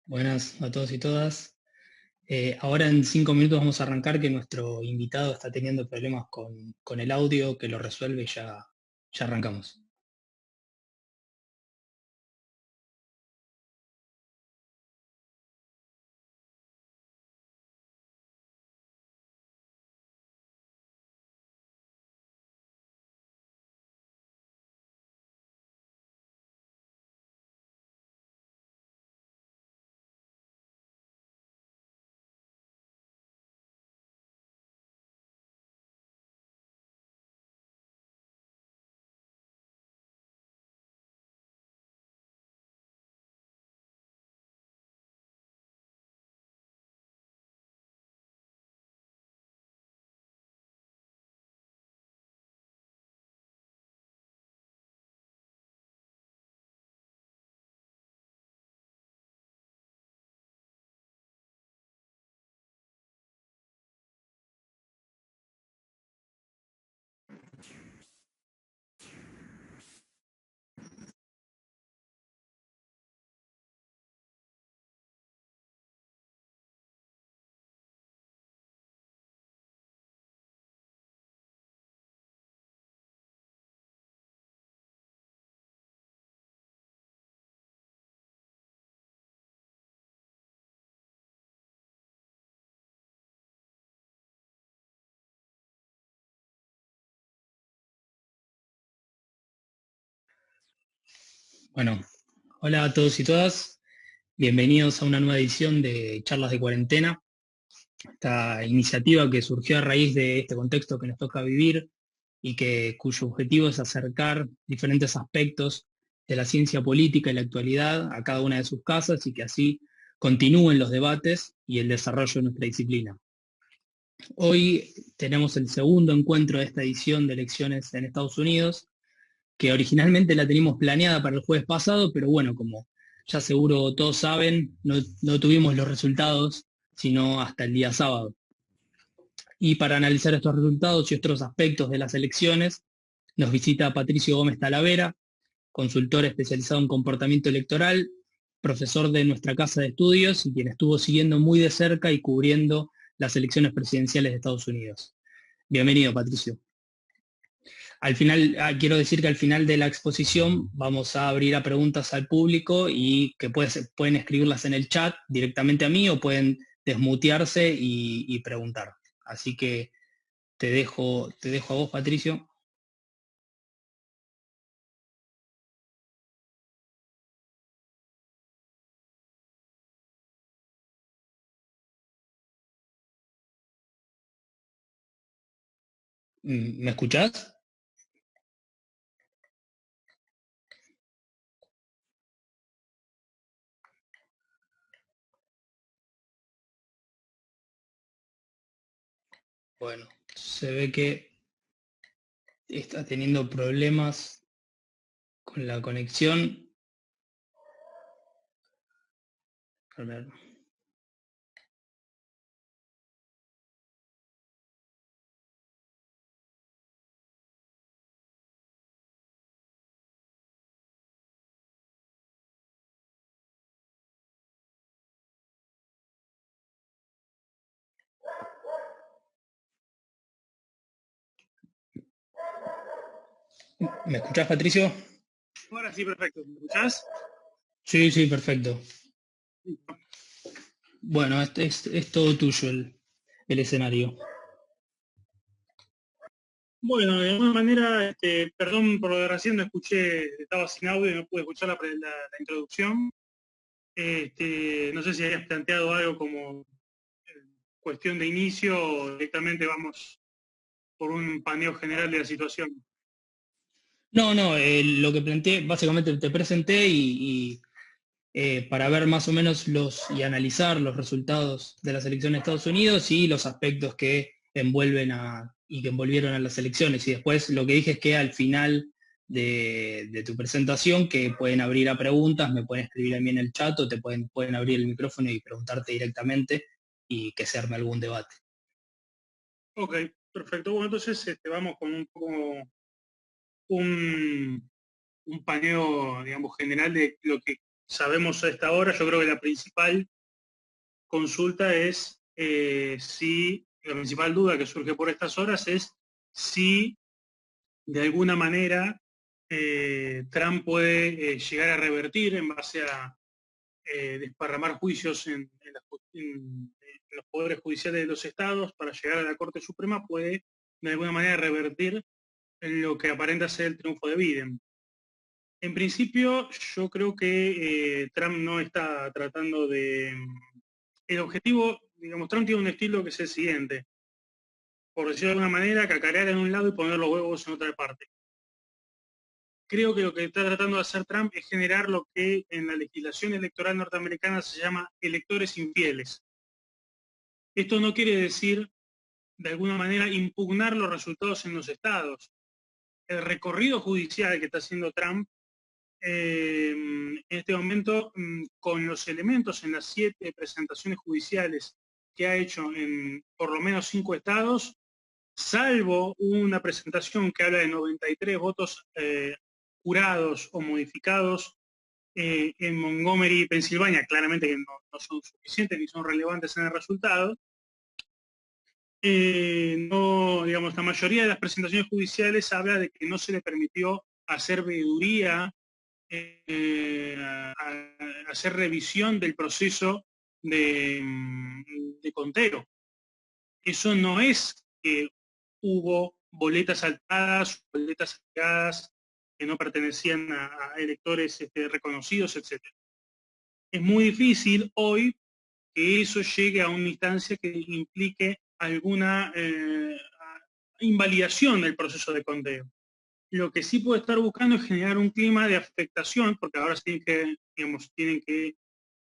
Buenas a todos y todas. Ahora en 5 minutos vamos a arrancar que nuestro invitado está teniendo problemas con el audio, que lo resuelve y ya arrancamos. Bueno, hola a todos y todas. Bienvenidos a una nueva edición de Charlas de Cuarentena. Esta iniciativa que surgió a raíz de este contexto que nos toca vivir y cuyo objetivo es acercar diferentes aspectos de la ciencia política y la actualidad a cada una de sus casas y que así continúen los debates y el desarrollo de nuestra disciplina. Hoy tenemos el segundo encuentro de esta edición de elecciones en Estados Unidos, que originalmente la teníamos planeada para el jueves pasado, pero bueno, como ya seguro todos saben, no tuvimos los resultados sino hasta el día sábado. Y para analizar estos resultados y otros aspectos de las elecciones, nos visita Patricio Gómez Talavera, consultor especializado en comportamiento electoral, profesor de nuestra casa de estudios y quien estuvo siguiendo muy de cerca y cubriendo las elecciones presidenciales de Estados Unidos. Bienvenido, Patricio. Al final, quiero decir que al final de la exposición vamos a abrir a preguntas al público y que pueden escribirlas en el chat directamente a mí o pueden desmutearse y preguntar. Así que te dejo a vos, Patricio. ¿Me escuchás? Bueno, se ve que está teniendo problemas con la conexión. A ver. ¿Me escuchás, Patricio? Ahora sí, perfecto. ¿Me escuchás? Sí, sí, perfecto. Listo. Bueno, es todo tuyo el escenario. Bueno, de alguna manera, perdón por lo de recién, no escuché, estaba sin audio y no pude escuchar la introducción. No sé si habías planteado algo como cuestión de inicio o directamente vamos por un paneo general de la situación. No, no, lo que planteé, básicamente te presenté para ver más o menos y analizar los resultados de las elecciones de Estados Unidos y los aspectos que y que envolvieron a las elecciones. Y después lo que dije es que al final de tu presentación, que pueden abrir a preguntas, me pueden escribir a mí en el chat o pueden abrir el micrófono y preguntarte directamente y que se arme algún debate. Ok, perfecto. Bueno, entonces vamos con un poco un paneo, digamos, general de lo que sabemos a esta hora, yo creo que la principal consulta es la principal duda que surge por estas horas es si de alguna manera Trump puede llegar a revertir en base a desparramar juicios en los poderes judiciales de los estados para llegar a la Corte Suprema, puede de alguna manera revertir en lo que aparenta ser el triunfo de Biden. En principio, yo creo que Trump no está tratando de... El objetivo, digamos, Trump tiene un estilo que es el siguiente, por decirlo de alguna manera, cacarear en un lado y poner los huevos en otra parte. Creo que lo que está tratando de hacer Trump es generar lo que en la legislación electoral norteamericana se llama electores infieles. Esto no quiere decir, de alguna manera, impugnar los resultados en los estados. El recorrido judicial que está haciendo Trump en este momento, con los elementos en las 7 presentaciones judiciales que ha hecho en por lo menos 5 estados, salvo una presentación que habla de 93 votos jurados o modificados en Montgomery, Pensilvania, claramente que no son suficientes ni son relevantes en el resultado. No, digamos, la mayoría de las presentaciones judiciales habla de que no se le permitió hacer veeduría, hacer revisión del proceso de conteo. Eso no es que hubo boletas saltadas, boletas sacadas que no pertenecían a electores reconocidos, etc. Es muy difícil hoy que eso llegue a una instancia que implique alguna invalidación del proceso de conteo. Lo que sí puede estar buscando es generar un clima de afectación, porque ahora tienen que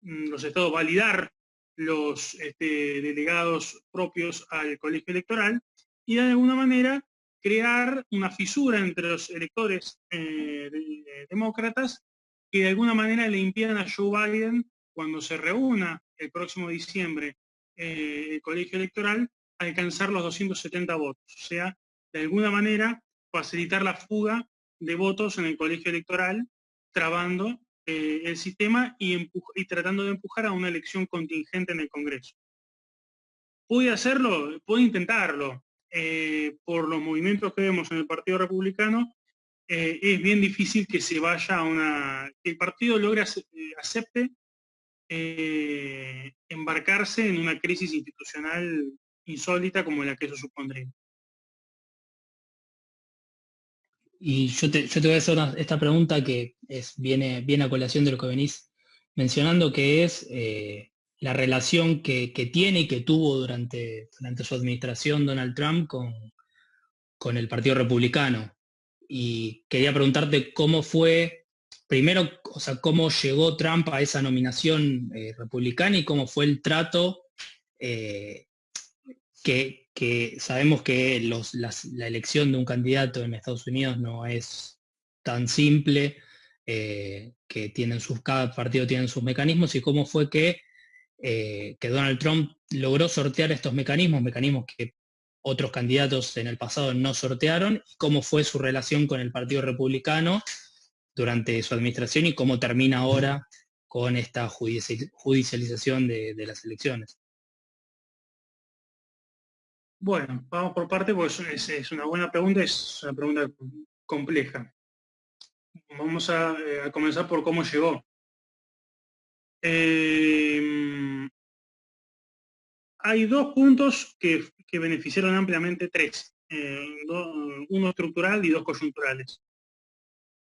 los estados validar los delegados propios al colegio electoral y de alguna manera crear una fisura entre los electores demócratas que de alguna manera le impidan a Joe Biden, cuando se reúna el próximo diciembre el colegio electoral, alcanzar los 270 votos. O sea, de alguna manera facilitar la fuga de votos en el colegio electoral, trabando el sistema y tratando de empujar a una elección contingente en el Congreso. ¿Puede hacerlo? Puede intentarlo. Por los movimientos que vemos en el Partido Republicano, es bien difícil que se vaya que el partido logre acepte embarcarse en una crisis institucional insólita como la que eso supondría. Y yo te voy a hacer esta pregunta que viene a colación de lo que venís mencionando, que es la relación que tiene y que tuvo durante su administración Donald Trump con el Partido Republicano. Y quería preguntarte cómo fue, primero, o sea, cómo llegó Trump a esa nominación republicana y cómo fue el trato que sabemos que la elección de un candidato en Estados Unidos no es tan simple, cada partido tiene sus mecanismos, y cómo fue que Donald Trump logró sortear estos mecanismos que otros candidatos en el pasado no sortearon, y cómo fue su relación con el Partido Republicano durante su administración y cómo termina ahora con esta judicialización de las elecciones. Bueno, vamos por parte, pues es una buena pregunta, es una pregunta compleja. Vamos a comenzar por cómo llegó. Hay 2 puntos que beneficiaron ampliamente, 3, uno estructural y 2 coyunturales.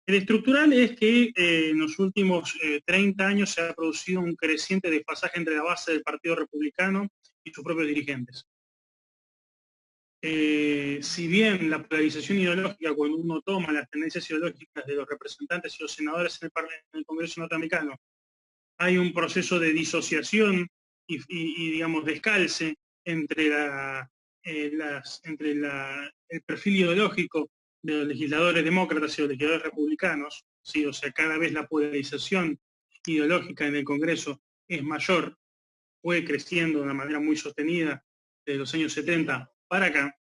El estructural es que en los últimos 30 años se ha producido un creciente desfasaje entre la base del Partido Republicano y sus propios dirigentes. Si bien la polarización ideológica, cuando uno toma las tendencias ideológicas de los representantes y los senadores en el Congreso norteamericano, hay un proceso de disociación y digamos, descalce entre el perfil ideológico de los legisladores demócratas y los legisladores republicanos, ¿sí? O sea, cada vez la polarización ideológica en el Congreso es mayor, fue creciendo de una manera muy sostenida desde los años 70 para acá.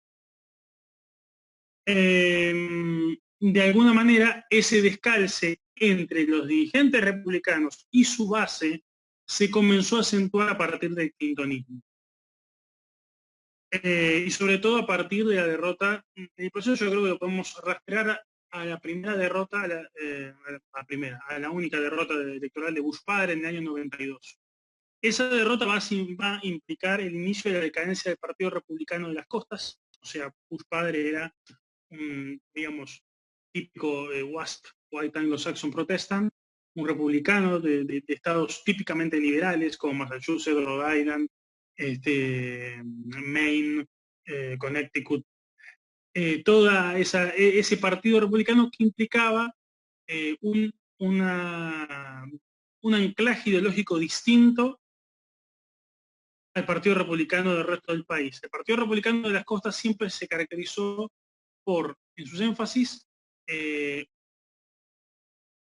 de alguna manera ese descalce entre los dirigentes republicanos y su base se comenzó a acentuar a partir del clintonismo. Y sobre todo a partir de la derrota, el proceso yo creo que lo podemos rastrear a la primera derrota, a la única derrota electoral de Bush padre en el año 92. Esa derrota va a implicar el inicio de la decadencia del Partido Republicano de las Costas, o sea, Bush padre era un, digamos, típico WASP, White Anglo-Saxon Protestant, un republicano de estados típicamente liberales como Massachusetts, Rhode Island, Maine, Connecticut, ese partido republicano que implicaba un anclaje ideológico distinto al Partido Republicano del resto del país. El Partido Republicano de las Costas siempre se caracterizó por, en sus énfasis,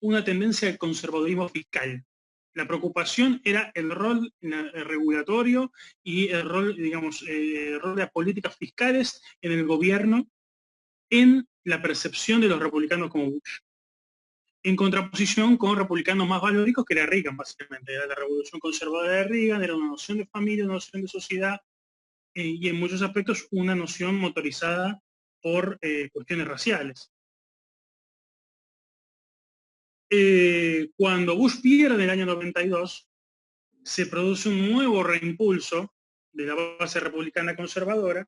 una tendencia al conservadurismo fiscal. La preocupación era el rol regulatorio y el rol, digamos, el rol de las políticas fiscales en el gobierno en la percepción de los republicanos como Bush. En contraposición con republicanos más valóricos que era Reagan, básicamente. Era la revolución conservadora de Reagan, era una noción de familia, una noción de sociedad, y en muchos aspectos una noción motorizada por cuestiones raciales. Cuando Bush pierde en el año 92, se produce un nuevo reimpulso de la base republicana conservadora.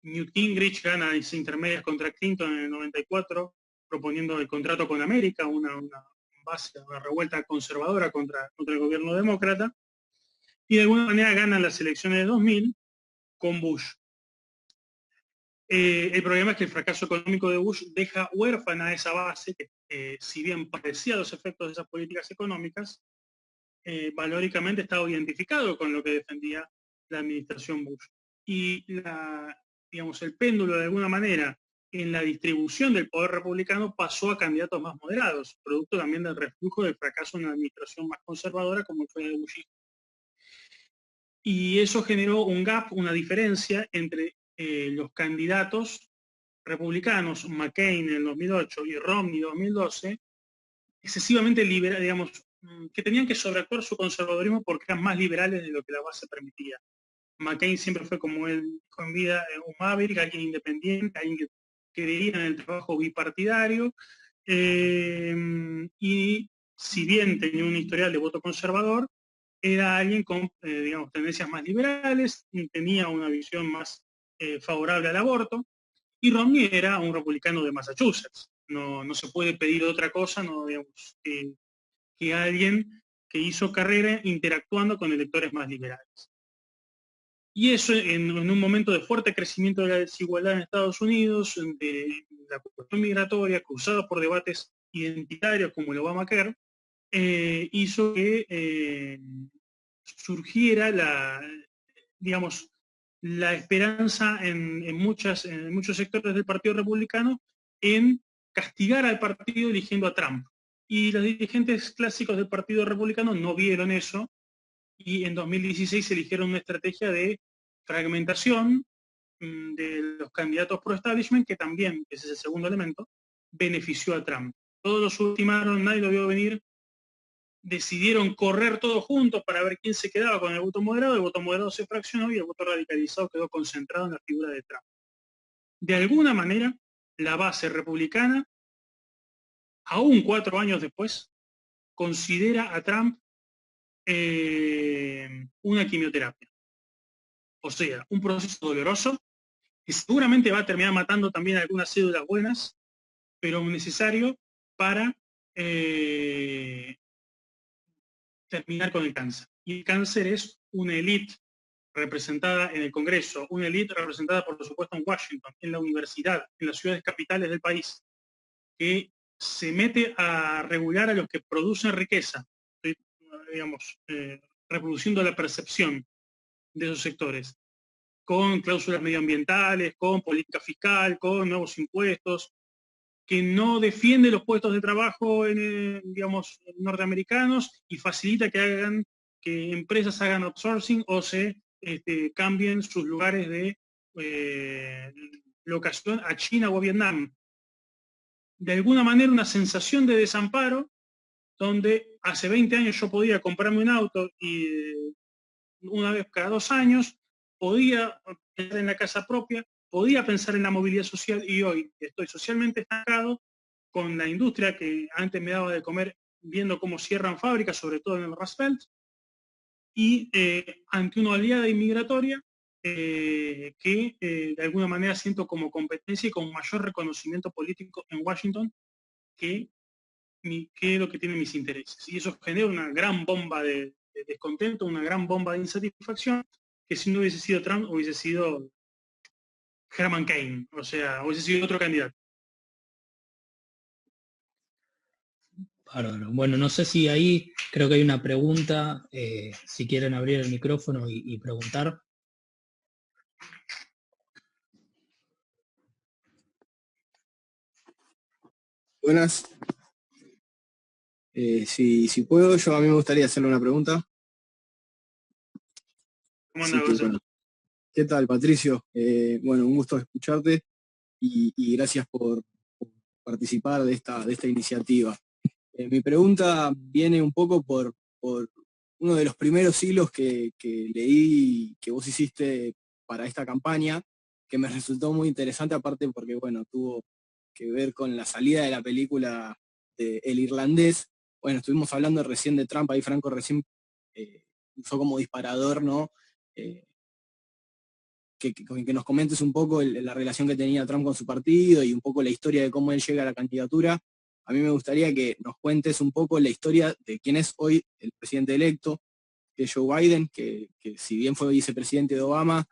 Newt Gingrich gana las intermedias contra Clinton en el 94, proponiendo el contrato con América, una revuelta conservadora contra el gobierno demócrata, y de alguna manera gana las elecciones de 2000 con Bush. El problema es que el fracaso económico de Bush deja huérfana a esa base que, si bien padecía los efectos de esas políticas económicas, valóricamente estaba identificado con lo que defendía la administración Bush. Y digamos, el péndulo de alguna manera en la distribución del poder republicano pasó a candidatos más moderados, producto también del reflujo del fracaso en la administración más conservadora como fue el Bush. Y eso generó un gap, una diferencia entre los candidatos republicanos, McCain en el 2008 y Romney en 2012, excesivamente liberales, digamos, que tenían que sobreactuar su conservadurismo porque eran más liberales de lo que la base permitía. McCain siempre fue, como él con vida, un maverick, alguien independiente, alguien que creía en el trabajo bipartidario, y si bien tenía un historial de voto conservador, era alguien con, digamos, tendencias más liberales, tenía una visión más favorable al aborto, y Romney era un republicano de Massachusetts. No se puede pedir otra cosa, no, digamos, que alguien que hizo carrera interactuando con electores más liberales. Y eso en un momento de fuerte crecimiento de la desigualdad en Estados Unidos, de la cuestión migratoria, cruzada por debates identitarios como el Obamacare, hizo que surgiera digamos, la esperanza en muchos sectores del Partido Republicano en castigar al partido eligiendo a Trump. Y los dirigentes clásicos del Partido Republicano no vieron eso, y en 2016 eligieron una estrategia de fragmentación de los candidatos pro-establishment, que también, ese es el segundo elemento, benefició a Trump. Todos los ultimaron, nadie lo vio venir, decidieron correr todos juntos para ver quién se quedaba con el voto moderado se fraccionó y el voto radicalizado quedó concentrado en la figura de Trump. De alguna manera, la base republicana, aún 4 años después, considera a Trump una quimioterapia. O sea, un proceso doloroso que seguramente va a terminar matando también algunas células buenas, pero necesario para terminar con el cáncer. Y el cáncer es una élite representada en el Congreso, una élite representada, por supuesto, en Washington, en la universidad, en las ciudades capitales del país, que se mete a regular a los que producen riqueza, digamos, reproduciendo la percepción de esos sectores, con cláusulas medioambientales, con política fiscal, con nuevos impuestos, que no defiende los puestos de trabajo digamos, norteamericanos y facilita que empresas hagan outsourcing o se cambien sus lugares de locación a China o a Vietnam. de alguna manera una sensación de desamparo, donde hace 20 años yo podía comprarme un auto y una vez cada 2 años, podía pensar en la casa propia, podía pensar en la movilidad social, y hoy estoy socialmente estancado con la industria que antes me daba de comer viendo cómo cierran fábricas, sobre todo en el Rust Belt, y ante una oleada inmigratoria que de alguna manera siento como competencia y con mayor reconocimiento político en Washington que, que lo que tienen mis intereses. Y eso genera una gran bomba de descontento, una gran bomba de insatisfacción, que si no hubiese sido Trump, hubiese sido Herman Cain, o sea, hubiese sido otro candidato. Bárbaro. Bueno, no sé si ahí creo que hay una pregunta, si quieren abrir el micrófono y preguntar. Buenas. Si puedo, a mí me gustaría hacerle una pregunta. ¿Cómo anda, Bueno. ¿Qué tal, Patricio? Bueno, un gusto escucharte y gracias por participar de esta iniciativa. Mi pregunta viene un poco por uno de los primeros hilos que leí que vos hiciste para esta campaña, que me resultó muy interesante, aparte porque, bueno, tuvo que ver con la salida de la película de El Irlandés. Bueno, estuvimos hablando recién de Trump, ahí Franco recién usó como disparador, ¿no? Que nos comentes un poco la relación que tenía Trump con su partido y un poco la historia de cómo él llega a la candidatura. A mí me gustaría que nos cuentes un poco la historia de quién es hoy el presidente electo, que es Joe Biden, que si bien fue vicepresidente de Obama,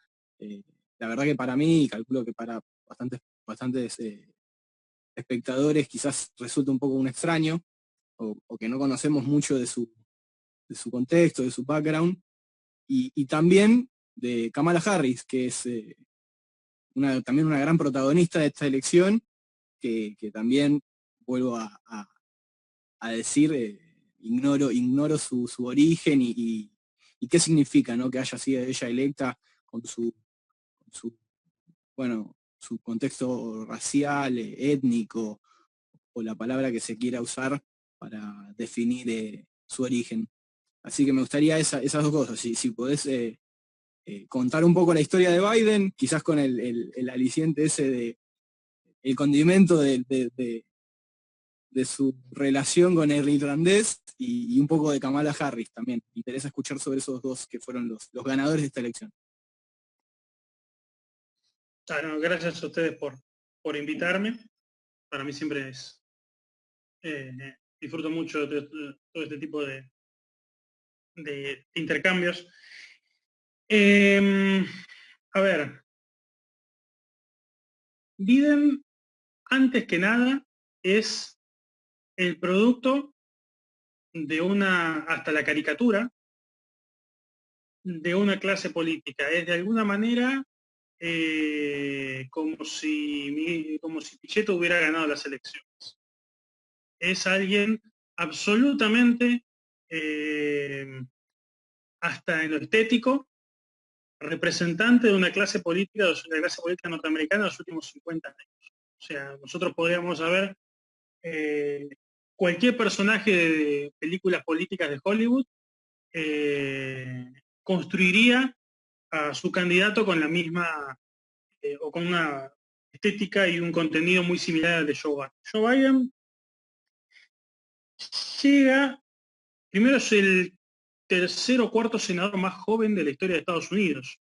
la verdad que para mí, y calculo que para bastantes espectadores, quizás resulta un poco un extraño, o que no conocemos mucho de su contexto, de su background, y también de Kamala Harris, que es también una gran protagonista de esta elección, que también vuelvo a decir, ignoro su origen y qué significa, ¿no?, que haya sido ella electa con su contexto racial, étnico, o la palabra que se quiera usar para definir su origen. Así que me gustaría esas dos cosas, si podés contar un poco la historia de Biden, quizás con el aliciente ese de el condimento de su relación con el irlandés y un poco de Kamala Harris también. Me interesa escuchar sobre esos dos que fueron los ganadores de esta elección. No, gracias a ustedes por invitarme. Para mí siempre es... disfruto mucho de todo este tipo de intercambios. A ver, Biden, antes que nada, es el producto de hasta la caricatura, de una clase política. Es de alguna manera como si Pichetto hubiera ganado las elecciones. Es alguien absolutamente, hasta en lo estético, representante de una clase política, de la clase política norteamericana de los últimos 50 años. O sea, nosotros podríamos saber cualquier personaje de películas políticas de Hollywood construiría a su candidato con la misma o con una estética y un contenido muy similar al de Joe Biden. Joe Biden llega, primero es el tercer o cuarto senador más joven de la historia de Estados Unidos.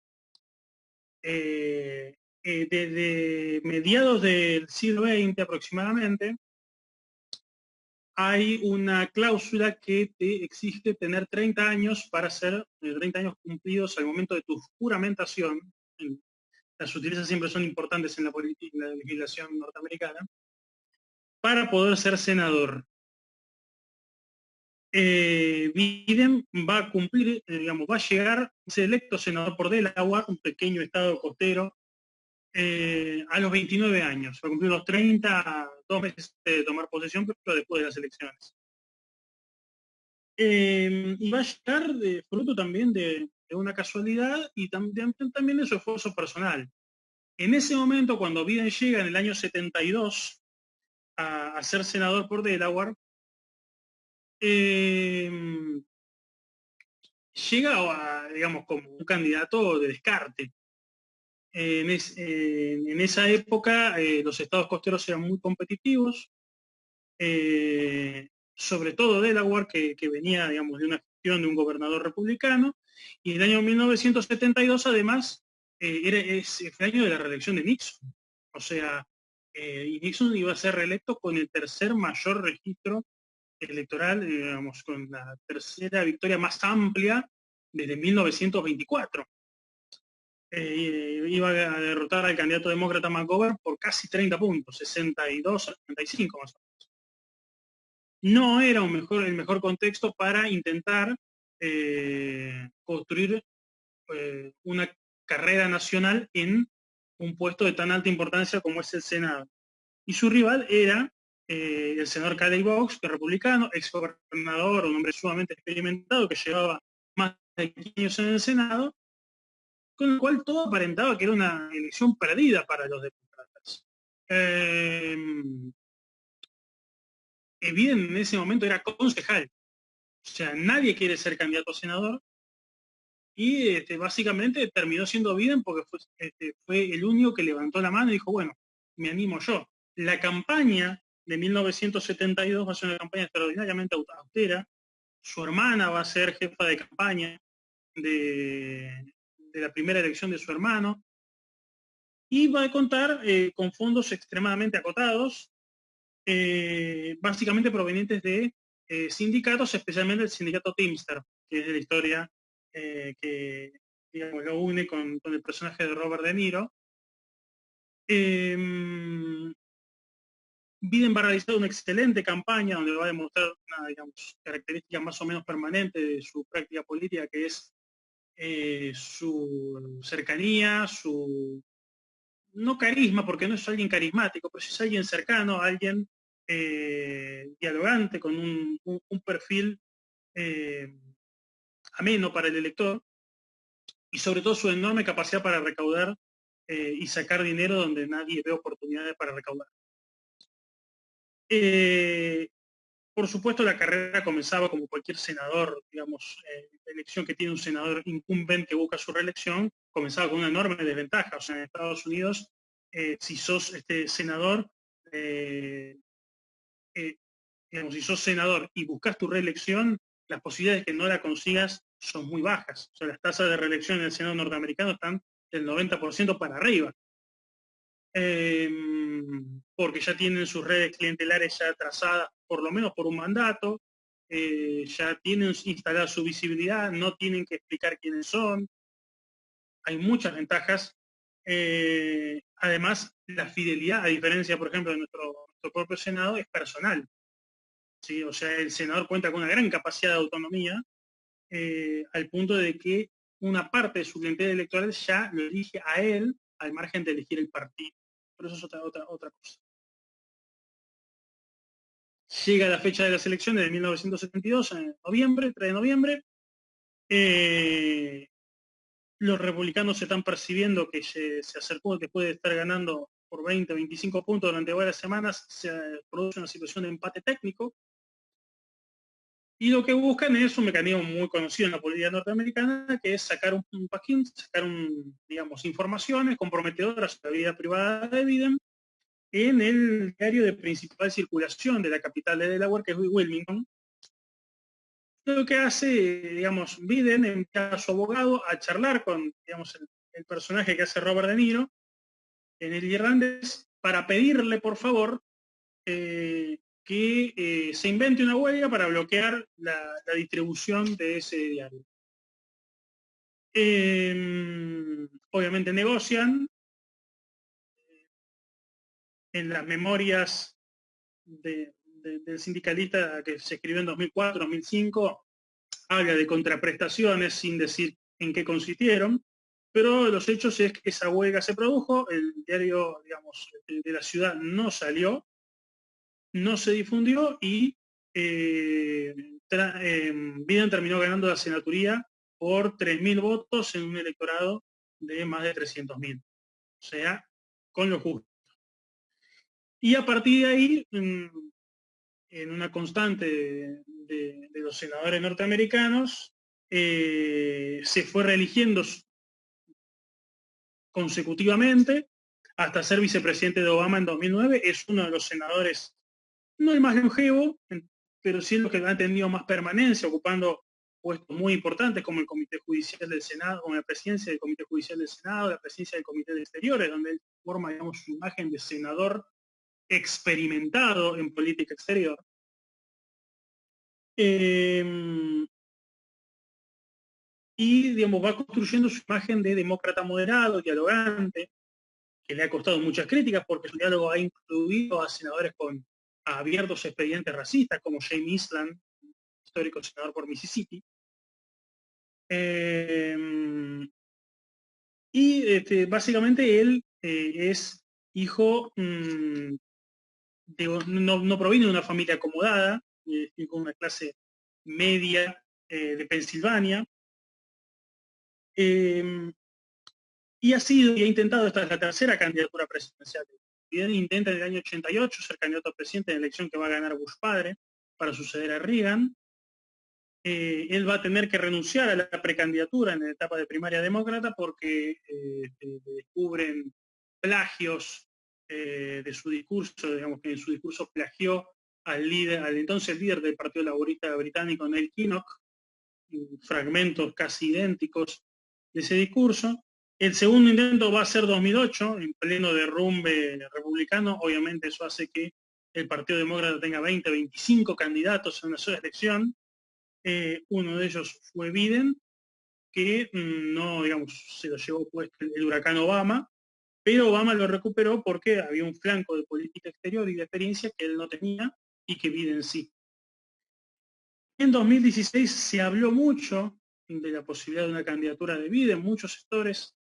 Desde mediados del siglo XX aproximadamente, hay una cláusula que te exige tener 30 años para ser 30 años cumplidos al momento de tu juramentación. Las sutilezas siempre son importantes en la política, en la legislación norteamericana, para poder ser senador. Biden va a cumplir, va a llegar a ser electo senador por Delaware, un pequeño estado costero, a los 29 años. Va a cumplir los 30, 2 meses de tomar posesión, pero después de las elecciones. Y va a llegar de fruto también de una casualidad y también de su esfuerzo personal. En ese momento, cuando Biden llega en el año 72, a ser senador por Delaware, llega digamos, como un candidato de descarte. En esa época los estados costeros eran muy competitivos, sobre todo Delaware, que venía, digamos, de una gestión de un gobernador republicano, y en el año 1972 además fue el año de la reelección de Nixon. O sea, y Nixon iba a ser reelecto con el tercer mayor registro electoral, digamos, con la tercera victoria más amplia desde 1924. Iba a derrotar al candidato demócrata McGovern por casi 30 puntos, 62 a 35 más o menos. No era el mejor contexto para intentar construir una carrera nacional en un puesto de tan alta importancia como es el Senado. Y su rival era el senador Cady Boggs, que es republicano, ex gobernador, un hombre sumamente experimentado que llevaba más de 15 años en el Senado, con el cual todo aparentaba que era una elección perdida para los demócratas. Biden en ese momento era concejal, o sea, nadie quiere ser candidato a senador, y básicamente terminó siendo Biden porque fue el único que levantó la mano y dijo, bueno, me animo yo. La campaña de 1972 va a ser una campaña extraordinariamente austera. Su hermana va a ser jefa de campaña de la primera elección de su hermano, y va a contar con fondos extremadamente acotados, básicamente provenientes de sindicatos, especialmente el sindicato Teamster, que es de la historia que, digamos, lo une con el personaje de Robert De Niro. Biden va a realizar una excelente campaña donde va a demostrar una, digamos, característica más o menos permanente de su práctica política, que es su cercanía, su no carisma, porque no es alguien carismático, pero sí es alguien cercano, alguien dialogante, con un perfil ameno para el elector, y sobre todo su enorme capacidad para recaudar y sacar dinero donde nadie ve oportunidades para recaudar. Por supuesto, la carrera comenzaba como cualquier senador, digamos, la elección que tiene un senador incumbente que busca su reelección, comenzaba con una enorme desventaja. O sea, en Estados Unidos, si sos senador, digamos, si sos senador y buscas tu reelección, las posibilidades de que no la consigas son muy bajas. O sea, las tasas de reelección en el Senado norteamericano están del 90% para arriba. Porque ya tienen sus redes clientelares ya trazadas, por lo menos por un mandato, ya tienen instalada su visibilidad, no tienen que explicar quiénes son. Hay muchas ventajas. Además, la fidelidad, a diferencia, por ejemplo, de nuestro propio Senado, es personal. ¿Sí? O sea, el senador cuenta con una gran capacidad de autonomía, al punto de que una parte de su clientela electoral ya lo elige a él, al margen de elegir el partido. Pero eso es otra cosa. Llega la fecha de las elecciones de 1972, en noviembre, 3 de noviembre. Los republicanos se están percibiendo que se acercó, después de estar ganando por 20, 25 puntos durante varias semanas, se produce una situación de empate técnico. Y lo que buscan es un mecanismo muy conocido en la política norteamericana, que es sacar un paquín, sacar digamos, informaciones comprometedoras sobre la vida privada de Biden en el diario de principal circulación de la capital de Delaware, que es Wilmington. Lo que hace, digamos, Biden envía a su abogado a charlar con, digamos, el personaje que hace Robert De Niro en el irlandés, para pedirle, por favor, que se invente una huelga para bloquear la distribución de ese diario. Obviamente negocian. En las memorias del sindicalista que se escribió en 2004, 2005, habla de contraprestaciones sin decir en qué consistieron, pero los hechos es que esa huelga se produjo, el diario, digamos, de la ciudad no salió, no se difundió, y Biden terminó ganando la senaturía por 3.000 votos en un electorado de más de 300.000. O sea, con lo justo. Y a partir de ahí, en una constante de los senadores norteamericanos, se fue reeligiendo consecutivamente hasta ser vicepresidente de Obama en 2009. Es uno de los senadores, no el más longevo, pero sí los que han tenido más permanencia, ocupando puestos muy importantes como el Comité Judicial del Senado, como la presidencia del Comité Judicial del Senado, la presidencia del Comité de Exteriores, donde él forma, digamos, su imagen de senador experimentado en política exterior. Y, digamos, va construyendo su imagen de demócrata moderado, dialogante, que le ha costado muchas críticas porque su diálogo ha incluido a senadores con abiertos expedientes racistas, como James Island, histórico senador por Mississippi. Y básicamente él es hijo, no proviene de una familia acomodada, con una clase media de Pensilvania. Y ha intentado, esta es la tercera candidatura presidencial. Biden intenta en el año 88 ser candidato a presidente en la elección que va a ganar Bush padre para suceder a Reagan. Él va a tener que renunciar a la precandidatura en la etapa de primaria demócrata porque descubren plagios de su discurso, digamos que en su discurso plagió al entonces líder del Partido Laborista Británico, Neil Kinnock, fragmentos casi idénticos de ese discurso. El segundo intento va a ser 2008, en pleno derrumbe republicano. Obviamente eso hace que el Partido Demócrata tenga 20, 25 candidatos en una sola elección. Uno de ellos fue Biden, que no, digamos, se lo llevó pues el huracán Obama, pero Obama lo recuperó porque había un flanco de política exterior y de experiencia que él no tenía y que Biden sí. En 2016 se habló mucho de la posibilidad de una candidatura de Biden. Muchos sectores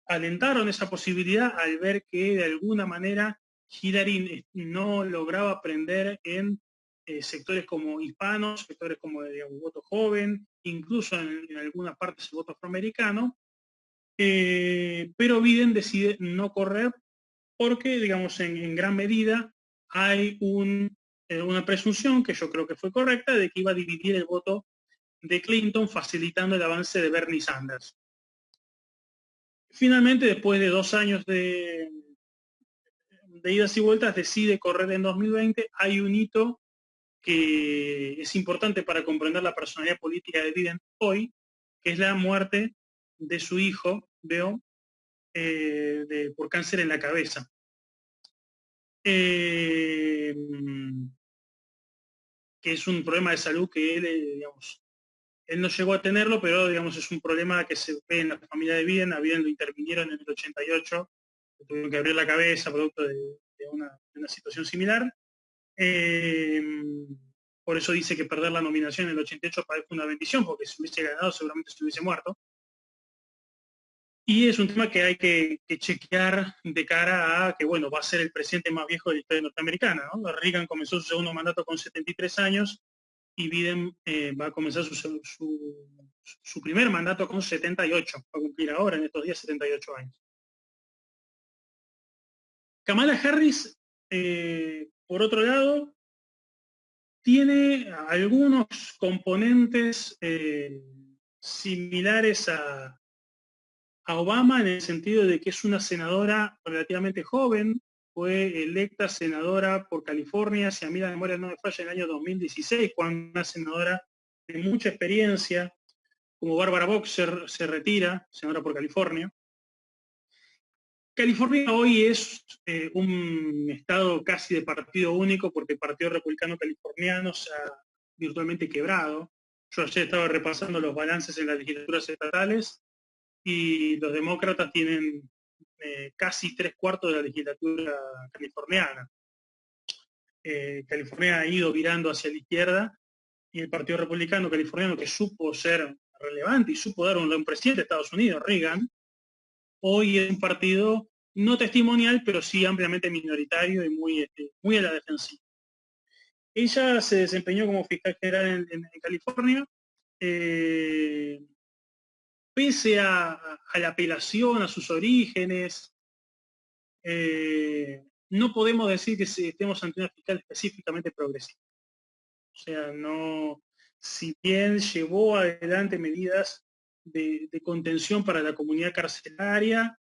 alentaron esa posibilidad al ver que de alguna manera Hillary no lograba aprender en sectores como hispanos, sectores como el voto joven, incluso en algunas partes el voto afroamericano, pero Biden decide no correr porque, digamos, en gran medida hay una presunción, que yo creo que fue correcta, de que iba a dividir el voto de Clinton, facilitando el avance de Bernie Sanders. Finalmente, después de 2 años de idas y vueltas, decide correr en 2020. Hay un hito que es importante para comprender la personalidad política de Biden hoy, que es la muerte de su hijo, Beau, por cáncer en la cabeza. Que es un problema de salud que él, digamos, él no llegó a tenerlo, pero digamos es un problema que se ve en la familia de Biden. A Biden lo intervinieron en el 88, tuvieron que abrir la cabeza producto de una situación similar. Por eso dice que perder la nominación en el 88 para él fue una bendición, porque si hubiese ganado seguramente se hubiese muerto. Y es un tema que hay que chequear de cara a que, bueno, va a ser el presidente más viejo de la historia norteamericana, ¿no? Reagan comenzó su segundo mandato con 73 años y Biden va a comenzar su primer mandato con 78, va a cumplir ahora en estos días 78 años. Kamala Harris, por otro lado, tiene algunos componentes similares a Obama, en el sentido de que es una senadora relativamente joven. Fue electa senadora por California, si a mí la memoria no me falla, en el año 2016, cuando una senadora de mucha experiencia, como Barbara Boxer, se retira, senadora por California. California hoy es un estado casi de partido único, porque el Partido Republicano Californiano se ha virtualmente quebrado. Yo ayer estaba repasando los balances en las legislaturas estatales y los demócratas tienen casi 3/4 de la legislatura californiana. California ha ido virando hacia la izquierda y el Partido Republicano Californiano, que supo ser relevante y supo dar un presidente de Estados Unidos, Reagan, hoy es un partido no testimonial, pero sí ampliamente minoritario y muy a la defensiva. Ella se desempeñó como fiscal general en California. Pese a la apelación a sus orígenes, no podemos decir que estemos ante una fiscal específicamente progresiva. O sea, no, si bien llevó adelante medidas de contención para la comunidad carcelaria,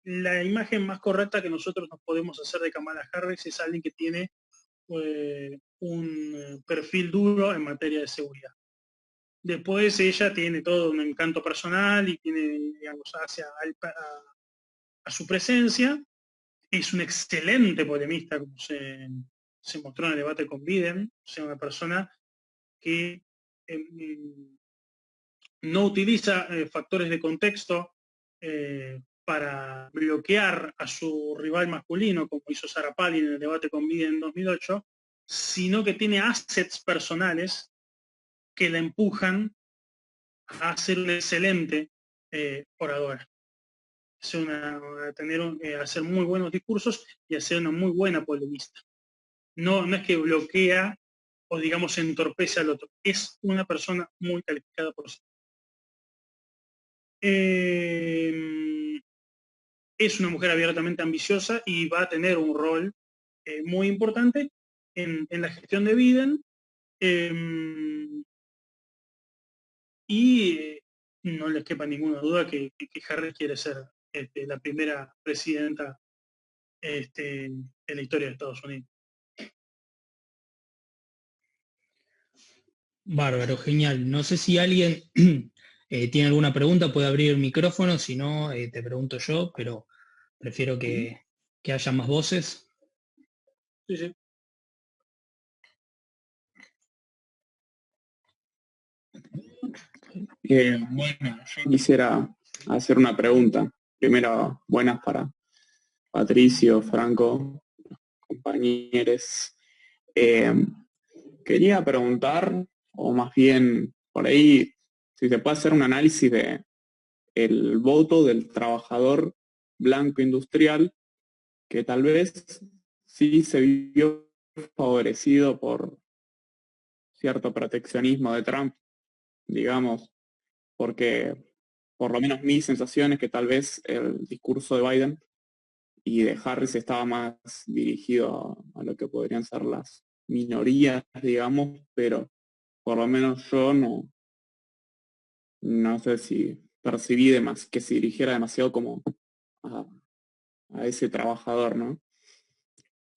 la imagen más correcta que nosotros nos podemos hacer de Kamala Harris es alguien que tiene un perfil duro en materia de seguridad. Después ella tiene todo un encanto personal y tiene, digamos, a su presencia. Es un excelente polemista, como se mostró en el debate con Biden, o sea, una persona que no utiliza factores de contexto para bloquear a su rival masculino, como hizo Sarah Palin en el debate con Biden en 2008, sino que tiene assets personales que la empujan a ser una excelente oradora, a hacer muy buenos discursos y a ser una muy buena polemista. No es que bloquea o, digamos, entorpece al otro. Es una persona muy calificada por sí. Es una mujer abiertamente ambiciosa y va a tener un rol muy importante en la gestión de Biden. Y no les quepa ninguna duda que Harris quiere ser la primera presidenta en la historia de Estados Unidos. Bárbaro, genial. No sé si alguien tiene alguna pregunta, puede abrir el micrófono, si no, te pregunto yo, pero prefiero que haya más voces. Sí, sí. Bueno, yo quisiera hacer una pregunta. Primero, buenas para Patricio, Franco, compañeros. Quería preguntar, o más bien por ahí, si se puede hacer un análisis de el voto del trabajador blanco industrial, que tal vez sí se vio favorecido por cierto proteccionismo de Trump, digamos, porque por lo menos mi sensación es que tal vez el discurso de Biden y de Harris estaba más dirigido a lo que podrían ser las minorías, digamos, pero por lo menos yo no sé si percibí que se dirigiera demasiado como a ese trabajador, ¿no?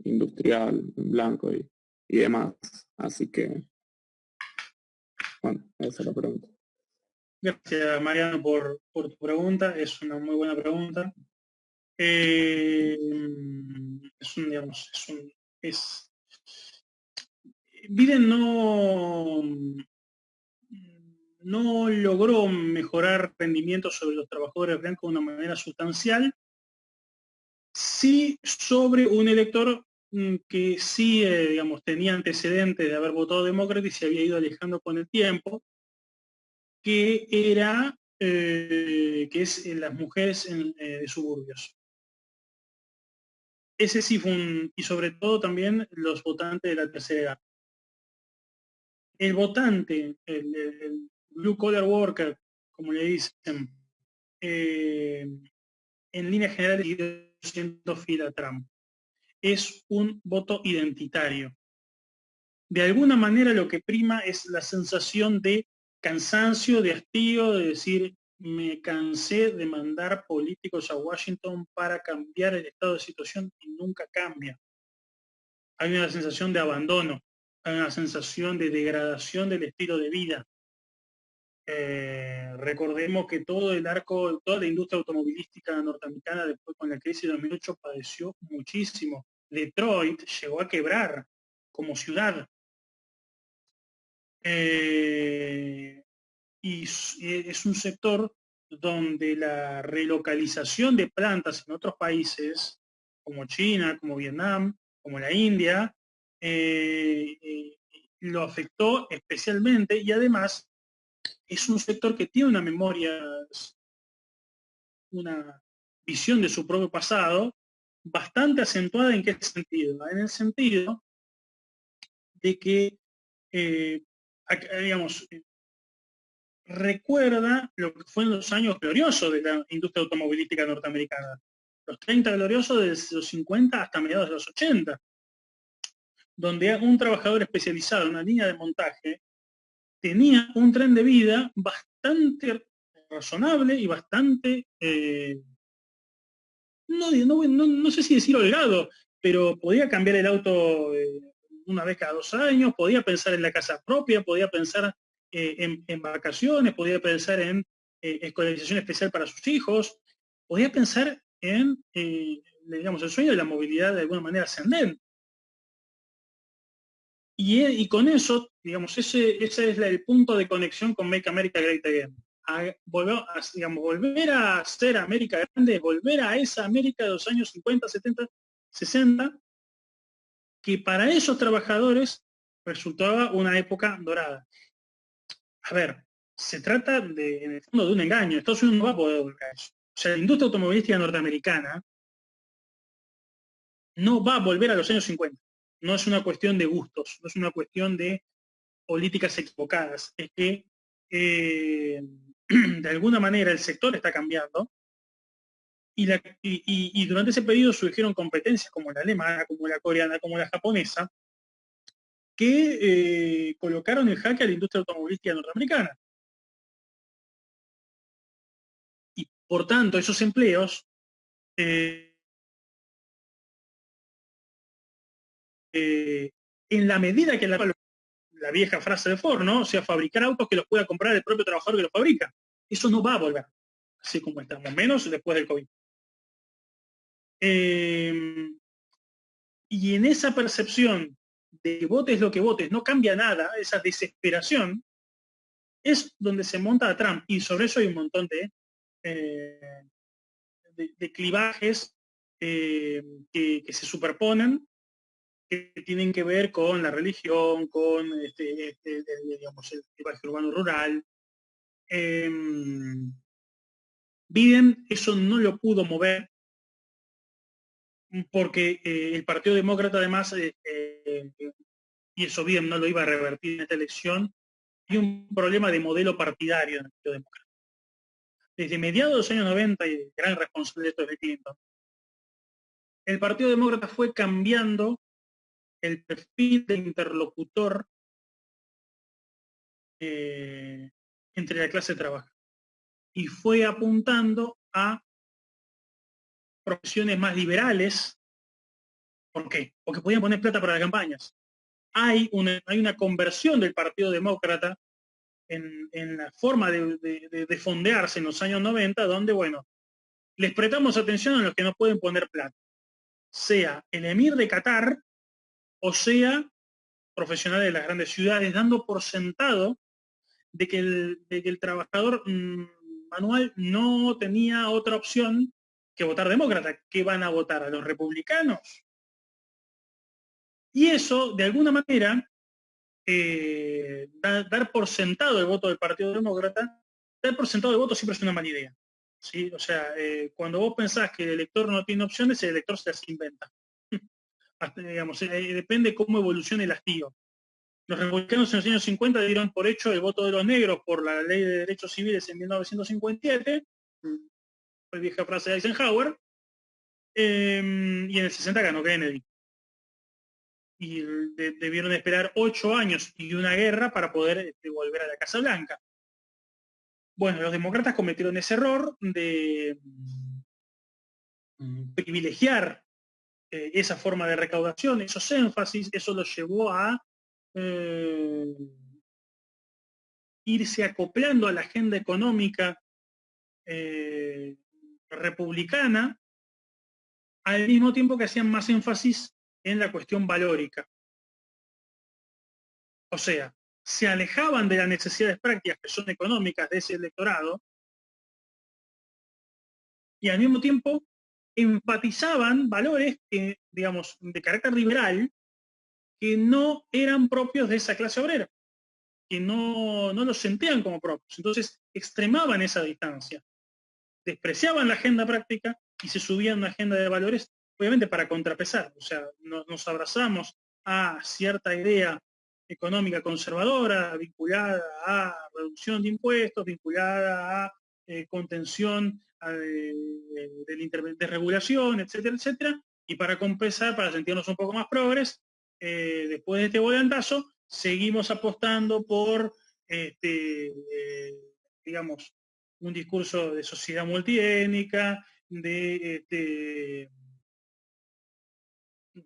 Industrial, blanco y demás. Así que, bueno, esa es la pregunta. Gracias, Mariano, por tu pregunta. Es una muy buena pregunta. Biden no logró mejorar rendimientos sobre los trabajadores blancos de una manera sustancial, sí sobre un elector que sí, digamos, tenía antecedentes de haber votado demócrata y se había ido alejando con el tiempo, que es las mujeres de suburbios. Ese sí fue y sobre todo también los votantes de la tercera edad. El votante, el blue collar worker, como le dicen, en líneas generales sigue siendo fiel a Trump. Es un voto identitario. De alguna manera lo que prima es la sensación de cansancio, de hastío, de decir, me cansé de mandar políticos a Washington para cambiar el estado de situación y nunca cambia. Hay una sensación de abandono, hay una sensación de degradación del estilo de vida. Recordemos que toda la industria automovilística norteamericana después con la crisis de 2008 padeció muchísimo. Detroit llegó a quebrar como ciudad. Y es un sector donde la relocalización de plantas en otros países, como China, como Vietnam, como la India, lo afectó especialmente, y además es un sector que tiene una memoria, una visión de su propio pasado bastante acentuada. ¿En qué sentido? En el sentido de que, digamos, recuerda lo que fue en los años gloriosos de la industria automovilística norteamericana. los 30 gloriosos de los 50 hasta mediados de los 80, donde un trabajador especializado en una línea de montaje tenía un tren de vida bastante razonable y bastante, no sé si decir holgado, pero podía cambiar el auto una vez cada 2 años, podía pensar en la casa propia, podía pensar en vacaciones, podía pensar en escolarización especial para sus hijos, podía pensar en, digamos, el sueño de la movilidad de alguna manera ascendente. Y con eso, digamos, ese es el punto de conexión con Make America Great Again. Volver a ser América grande, volver a esa América de los años 50, 70, 60, que para esos trabajadores resultaba una época dorada. A ver, se trata en el fondo de un engaño. Estados Unidos no va a poder volver a eso. O sea, la industria automovilística norteamericana no va a volver a los años 50. No es una cuestión de gustos, no es una cuestión de políticas equivocadas. Es que de alguna manera el sector está cambiando y durante ese periodo surgieron competencias como la alemana, como la coreana, como la japonesa, que colocaron en jaque a la industria automovilística norteamericana. Y por tanto, esos empleos en la medida que la vieja frase de Ford, ¿no? O sea, fabricar autos que los pueda comprar el propio trabajador que los fabrica. Eso no va a volver, así como estamos, menos después del COVID. Y en esa percepción de votes lo que votes, no cambia nada, esa desesperación, es donde se monta a Trump. Y sobre eso hay un montón de clivajes que se superponen, que tienen que ver con la religión, con digamos, el clivaje urbano-rural. Biden eso no lo pudo mover porque el Partido Demócrata además, y eso Biden no lo iba a revertir en esta elección, y un problema de modelo partidario en el Partido Demócrata. Desde mediados de los años 90, y el gran responsable de esto es Bill Clinton, el Partido Demócrata fue cambiando el perfil de interlocutor entre la clase trabajadora y fue apuntando a profesiones más liberales. ¿Por qué? Porque podían poner plata para las campañas. Hay una conversión del Partido Demócrata en la forma de fondearse en los años 90, donde, bueno, les prestamos atención a los que no pueden poner plata, sea el emir de Qatar o sea profesionales de las grandes ciudades, dando por sentado de que el trabajador manual no tenía otra opción que votar demócrata. ¿Qué van a votar? ¿A los republicanos? Y eso, de alguna manera, dar por sentado el voto del Partido Demócrata, dar por sentado el voto siempre es una mala idea. ¿Sí? O sea, cuando vos pensás que el elector no tiene opciones, el elector se las inventa. Hasta, digamos, depende cómo evolucione el hastío. Los republicanos en los años 50 dieron por hecho el voto de los negros por la ley de derechos civiles en 1957, fue vieja frase de Eisenhower, y en el 60 ganó Kennedy. Y debieron esperar 8 años y una guerra para poder volver a la Casa Blanca. Bueno, los demócratas cometieron ese error de privilegiar esa forma de recaudación, esos énfasis, eso los llevó a irse acoplando a la agenda económica republicana, al mismo tiempo que hacían más énfasis en la cuestión valórica. O sea, se alejaban de las necesidades prácticas que son económicas de ese electorado y al mismo tiempo enfatizaban valores que, digamos, de carácter liberal, que no eran propios de esa clase obrera, que no los sentían como propios. Entonces, extremaban esa distancia, despreciaban la agenda práctica y se subían a una agenda de valores, obviamente para contrapesar. O sea, nos abrazamos a cierta idea económica conservadora, vinculada a reducción de impuestos, vinculada a contención de regulación, etcétera, etcétera. Y para compensar, para sentirnos un poco más progres, después de este volantazo, seguimos apostando por, digamos, un discurso de sociedad multiétnica, de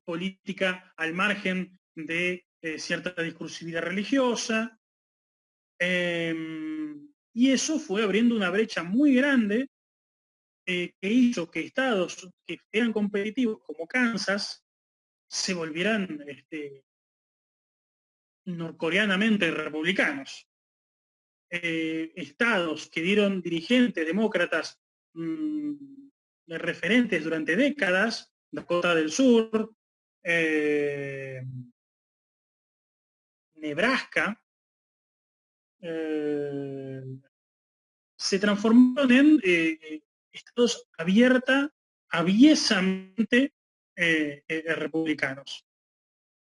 política al margen de cierta discursividad religiosa. Y eso fue abriendo una brecha muy grande que hizo que estados que eran competitivos como Kansas se volvieran norcoreanamente republicanos. Estados que dieron dirigentes demócratas referentes durante décadas, Dakota del Sur, Nebraska, se transformaron en estados aviesamente republicanos.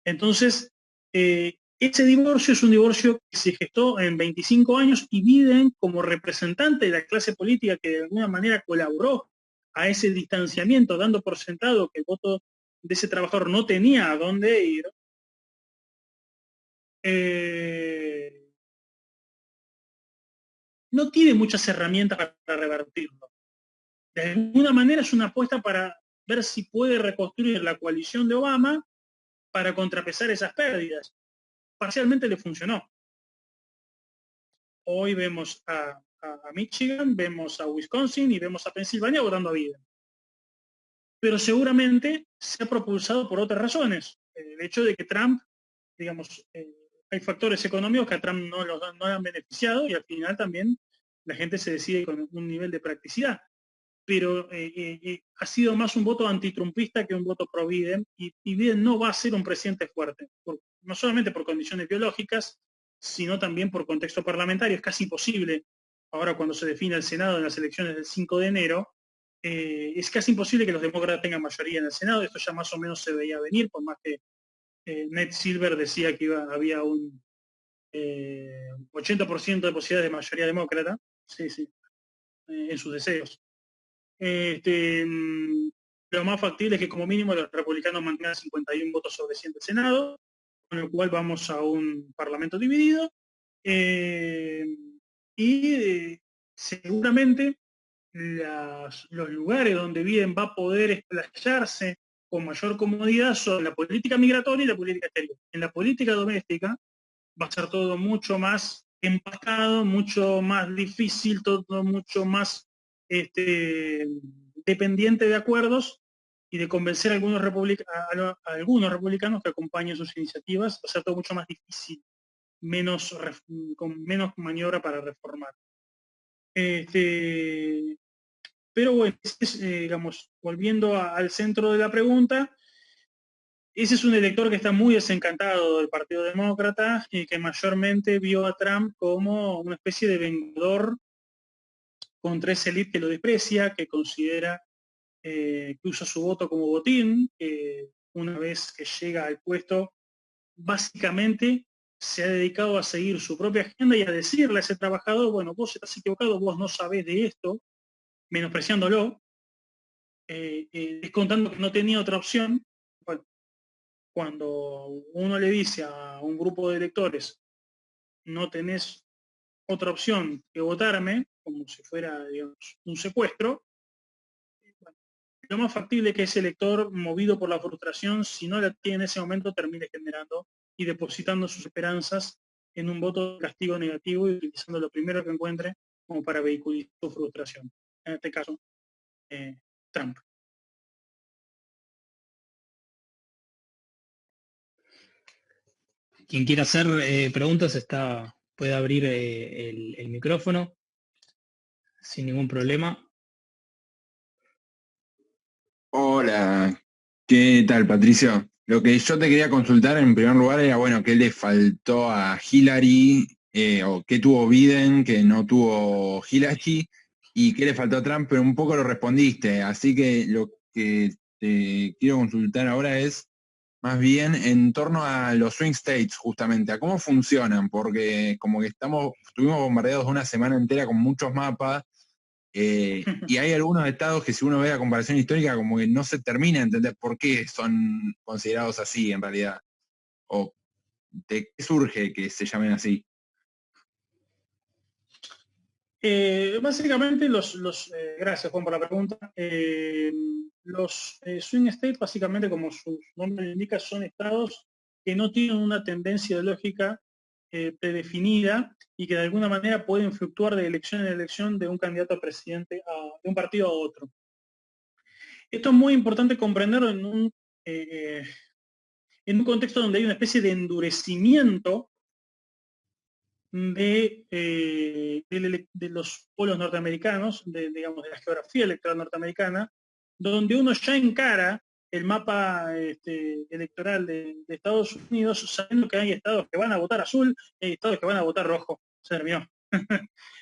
Entonces, ese divorcio es un divorcio que se gestó en 25 años y Biden, como representante de la clase política que de alguna manera colaboró a ese distanciamiento, dando por sentado que el voto de ese trabajador no tenía a dónde ir, no tiene muchas herramientas para revertirlo. De alguna manera es una apuesta para ver si puede reconstruir la coalición de Obama para contrapesar esas pérdidas. Parcialmente le funcionó. Hoy vemos a Michigan, vemos a Wisconsin y vemos a Pensilvania votando a Biden. Pero seguramente se ha propulsado por otras razones. El hecho de que Trump, digamos, hay factores económicos que a Trump no lo han beneficiado y al final también la gente se decide con un nivel de practicidad. Pero ha sido más un voto antitrumpista que un voto pro Biden y Biden no va a ser un presidente fuerte, no solamente por condiciones biológicas, sino también por contexto parlamentario. Es casi imposible, ahora cuando se define el Senado en las elecciones del 5 de enero, es casi imposible que los demócratas tengan mayoría en el Senado. Esto ya más o menos se veía venir, por más que Ned Silver decía que había un 80% de posibilidades de mayoría demócrata, en sus deseos. Lo más factible es que como mínimo los republicanos mantengan 51 votos sobre 100 del Senado, con lo cual vamos a un parlamento dividido. Seguramente los lugares donde Biden va a poder explayarse con mayor comodidad son la política migratoria y la política exterior. En la política doméstica va a ser todo mucho más empacado, mucho más difícil, todo mucho más dependiente de acuerdos y de convencer a algunos republicanos que acompañen sus iniciativas. Va a ser todo mucho más difícil, con menos maniobra para reformar. Pero bueno, digamos, volviendo al centro de la pregunta, ese es un elector que está muy desencantado del Partido Demócrata y que mayormente vio a Trump como una especie de vengador contra esa élite que lo desprecia, que considera que usa su voto como botín, que una vez que llega al puesto, básicamente se ha dedicado a seguir su propia agenda y a decirle a ese trabajador, bueno, vos estás equivocado, vos no sabés de esto, menospreciándolo, descontando que no tenía otra opción. Bueno, cuando uno le dice a un grupo de electores, no tenés otra opción que votarme, como si fuera, digamos, un secuestro, bueno, lo más factible es que ese elector, movido por la frustración, si no la tiene en ese momento, termine generando y depositando sus esperanzas en un voto de castigo negativo y utilizando lo primero que encuentre como para vehiculizar su frustración. En este caso, Trump. Quien quiera hacer preguntas puede abrir el micrófono sin ningún problema. Hola, ¿qué tal, Patricio? Lo que yo te quería consultar en primer lugar era, bueno, ¿qué le faltó a Hillary o qué tuvo Biden que no tuvo Hillary y qué le faltó a Trump? Pero un poco lo respondiste, así que lo que te quiero consultar ahora es más bien en torno a los swing states, justamente, a cómo funcionan, porque como que estuvimos bombardeados una semana entera con muchos mapas, Y hay algunos estados que si uno ve la comparación histórica como que no se termina de entender por qué son considerados así en realidad. O de qué surge que se llamen así. Básicamente gracias Juan por la pregunta. Los swing states, básicamente como su nombre lo indica, son estados que no tienen una tendencia ideológica predefinida y que de alguna manera pueden fluctuar de elección en elección de un candidato a presidente de un partido a otro. Esto es muy importante comprenderlo en un contexto donde hay una especie de endurecimiento de los polos norteamericanos, digamos, de la geografía electoral norteamericana, donde uno ya encara el mapa electoral de Estados Unidos sabiendo que hay estados que van a votar azul y hay estados que van a votar rojo. Se terminó.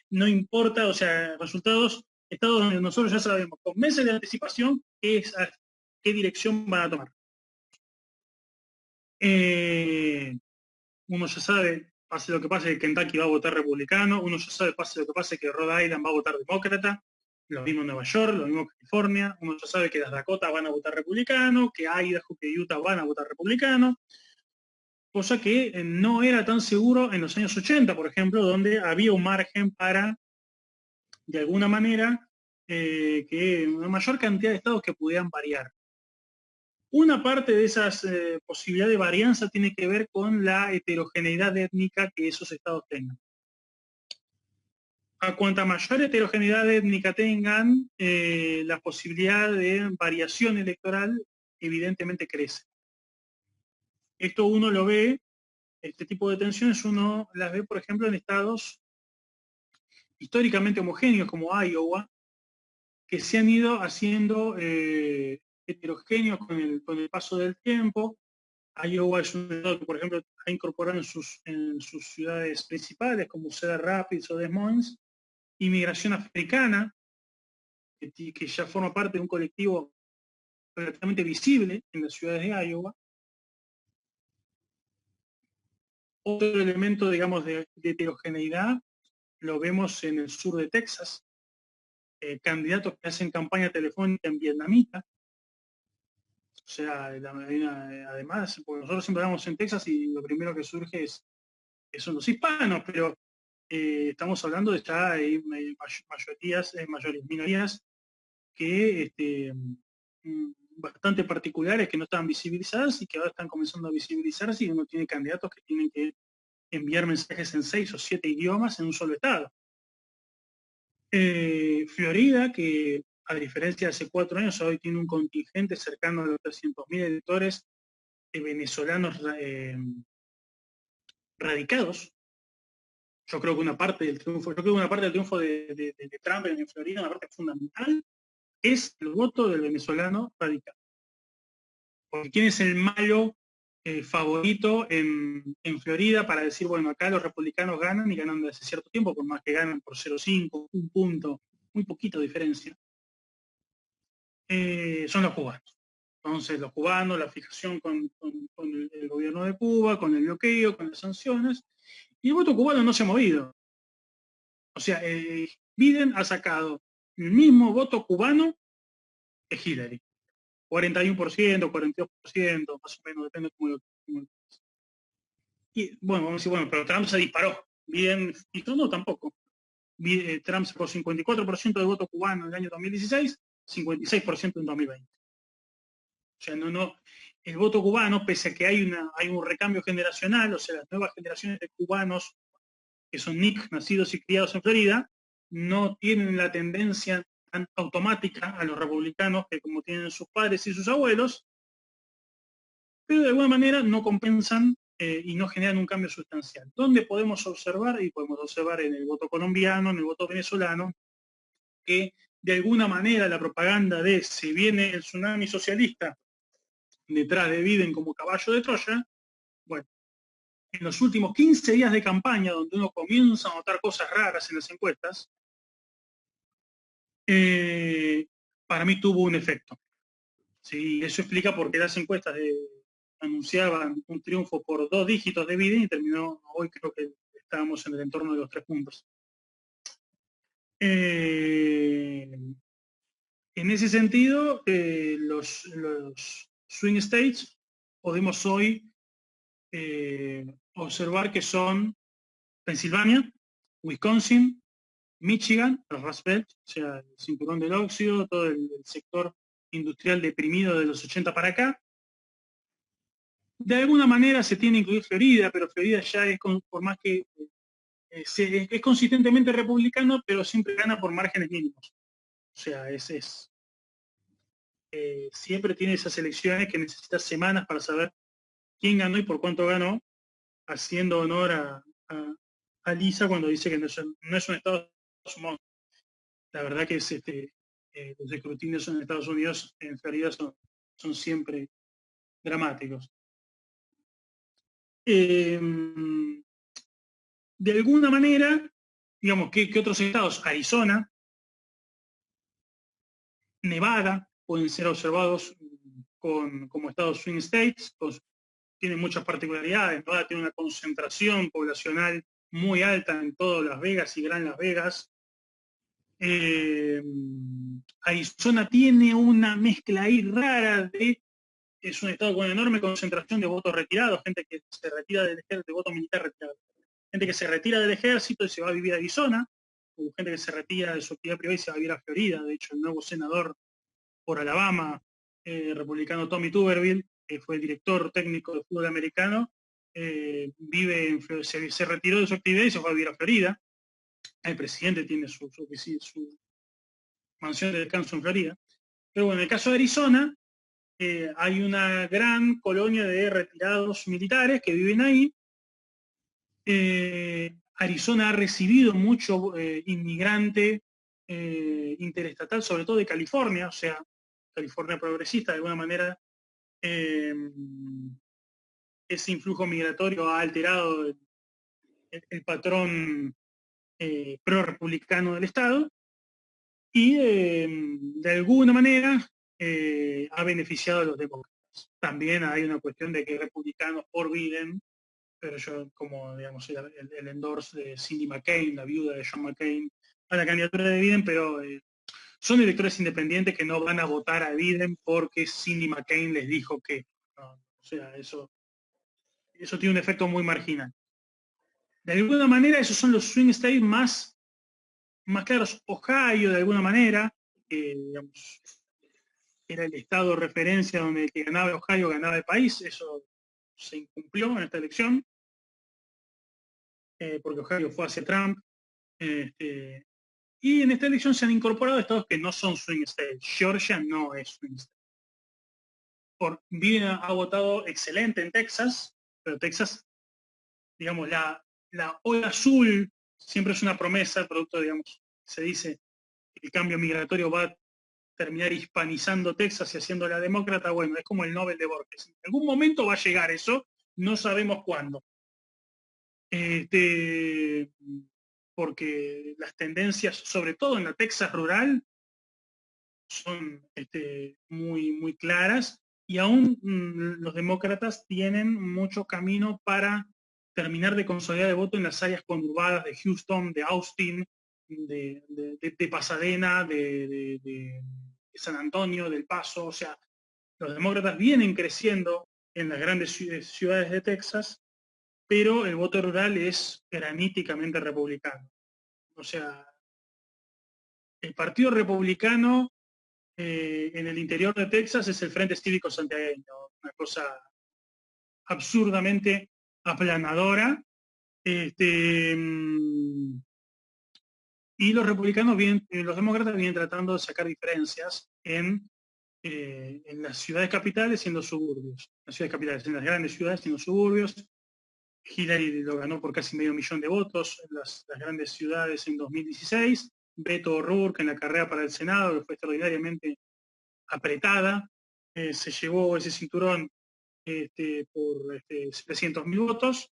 No importa, o sea, resultados, estados donde nosotros ya sabemos con meses de anticipación qué dirección van a tomar. Uno ya sabe, pase lo que pase, que Kentucky va a votar republicano, uno ya sabe, pase lo que pase, que Rhode Island va a votar demócrata, lo mismo Nueva York, lo mismo California, uno ya sabe que las Dakota van a votar republicano, que Idaho, que Utah van a votar republicano, cosa que no era tan seguro en los años 80, por ejemplo, donde había un margen para, de alguna manera, que una mayor cantidad de estados que pudieran variar. Una parte de esas posibilidades de varianza tiene que ver con la heterogeneidad étnica que esos estados tengan. A cuanta mayor heterogeneidad étnica tengan, la posibilidad de variación electoral evidentemente crece. Esto uno lo ve, este tipo de tensiones uno las ve, por ejemplo, en estados históricamente homogéneos como Iowa, que se han ido haciendo heterogéneos con el paso del tiempo. Iowa es un estado que, por ejemplo, ha incorporado en sus ciudades principales, como Cedar Rapids o Des Moines, inmigración africana, que ya forma parte de un colectivo relativamente visible en las ciudades de Iowa. Otro elemento, digamos, de heterogeneidad lo vemos en el sur de Texas, candidatos que hacen campaña telefónica en vietnamita. O sea, además, porque nosotros siempre hablamos en Texas y lo primero que surge son los hispanos, pero estamos hablando de ya minorías que bastante particulares que no estaban visibilizadas y que ahora están comenzando a visibilizarse y uno tiene candidatos que tienen que enviar mensajes en 6 o 7 idiomas en un solo estado. Florida, que a diferencia de hace 4 años, hoy tiene un contingente cercano a los 300.000 electores venezolanos radicados. Yo creo que una parte del triunfo, de Trump en Florida, una parte fundamental, es el voto del venezolano radical. Porque ¿quién es el malo favorito en Florida para decir, bueno, acá los republicanos ganan y ganan desde hace cierto tiempo, por más que ganan por 0,5, un punto, muy poquito diferencia? Son los cubanos. Entonces, los cubanos, la fijación con el gobierno de Cuba, con el bloqueo, con las sanciones, y el voto cubano no se ha movido. O sea, Biden ha sacado el mismo voto cubano que Hillary. 41%, 42%, más o menos, depende de cómo lo. Y bueno, vamos a decir, bueno, pero Trump se disparó. Biden, y no, tampoco. Trump sacó 54% de voto cubano en el año 2016, 56% en 2020. O sea, el voto cubano, pese a que hay un recambio generacional, o sea, las nuevas generaciones de cubanos que son nacidos y criados en Florida, no tienen la tendencia tan automática a los republicanos que como tienen sus padres y sus abuelos, pero de alguna manera no compensan y no generan un cambio sustancial. ¿Dónde podemos observar? Y podemos observar en el voto colombiano, en el voto venezolano, que de alguna manera la propaganda de si viene el tsunami socialista detrás de Biden como caballo de Troya, bueno, en los últimos 15 días de campaña, donde uno comienza a notar cosas raras en las encuestas, para mí tuvo un efecto. ¿Sí? Eso explica por qué las encuestas anunciaban un triunfo por 2 dígitos de Biden y terminó, hoy creo que estábamos en el entorno de los 3 puntos. En ese sentido, los swing states podemos hoy observar que son Pensilvania, Wisconsin, Michigan, los Rust Belt, o sea, el cinturón del óxido, todo el sector industrial deprimido de los 80 para acá. De alguna manera se tiene que incluir Florida, pero Florida ya es, por más que es consistentemente republicano, pero siempre gana por márgenes mínimos. O sea, siempre tiene esas elecciones que necesitas semanas para saber quién ganó y por cuánto ganó, haciendo honor a Lisa cuando dice que no es un estado sumado. La verdad que los escrutinios en Estados Unidos, en Florida, son siempre dramáticos. De alguna manera, digamos, ¿qué otros estados? Arizona, Nevada, pueden ser observados como estados swing states, tienen muchas particularidades. Nevada tiene una concentración poblacional muy alta en todo Las Vegas y Gran Las Vegas. Arizona tiene una mezcla ahí rara es un estado con una enorme concentración de votos retirados, gente que se retira del ejército, de voto militar retirado, gente que se retira del ejército y se va a vivir a Arizona, o gente que se retira de su actividad privada y se va a vivir a Florida. De hecho, el nuevo senador por Alabama, republicano Tommy Tuberville, que fue el director técnico de fútbol americano, se retiró de su actividad y se fue a vivir a Florida. El presidente tiene su mansión de descanso en Florida. Pero bueno, en el caso de Arizona, hay una gran colonia de retirados militares que viven ahí. Arizona ha recibido mucho inmigrante interestatal, sobre todo de California, o sea, California progresista, de alguna manera. Ese influjo migratorio ha alterado el patrón pro-republicano del Estado y de alguna manera ha beneficiado a los demócratas. También hay una cuestión de que republicanos por Biden, pero yo como digamos el endorse de Cindy McCain, la viuda de John McCain, a la candidatura de Biden, pero son electores independientes que no van a votar a Biden porque Cindy McCain les dijo que. No, o sea, eso tiene un efecto muy marginal. De alguna manera, esos son los swing states más claros. Ohio, de alguna manera, digamos, era el estado de referencia donde el que ganaba Ohio ganaba el país. Eso se incumplió en esta elección, porque Ohio fue hacia Trump. Y en esta elección se han incorporado estados que no son swing states. Georgia no es swing state. Biden ha votado excelente en Texas, pero Texas, digamos, la ola azul siempre es una promesa, producto, digamos, se dice que el cambio migratorio va a terminar hispanizando Texas y haciéndola demócrata. Bueno, es como el Nobel de Borges. En algún momento va a llegar eso, no sabemos cuándo. Porque las tendencias, sobre todo en la Texas rural, son muy, muy claras y aún los demócratas tienen mucho camino para terminar de consolidar el voto en las áreas conurbadas de Houston, de Austin, de Pasadena, de San Antonio, del Paso. O sea, los demócratas vienen creciendo en las grandes ciudades de Texas, pero el voto rural es graníticamente republicano. O sea, el Partido Republicano en el interior de Texas es el Frente Cívico Santiagueño, una cosa absurdamente aplanadora. Y los demócratas vienen tratando de sacar diferencias en las ciudades capitales y en los suburbios. Las ciudades capitales, en las grandes ciudades y en los suburbios. Hillary lo ganó por casi 500.000 de votos en las grandes ciudades en 2016. Beto O'Rourke en la carrera para el Senado, que fue extraordinariamente apretada, se llevó ese cinturón por 700.000 votos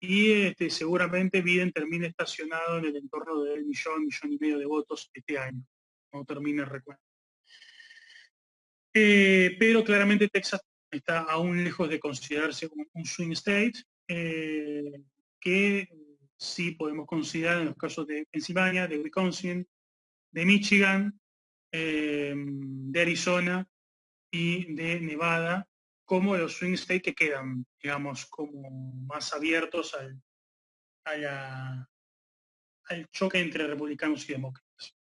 y seguramente Biden termine estacionado en el entorno del millón y medio de votos este año, cuando termine el recuento. Pero claramente Texas está aún lejos de considerarse como un swing state, que sí podemos considerar en los casos de Pensilvania, de Wisconsin, de Michigan, de Arizona y de Nevada, como los swing states que quedan, digamos, como más abiertos al choque entre republicanos y demócratas.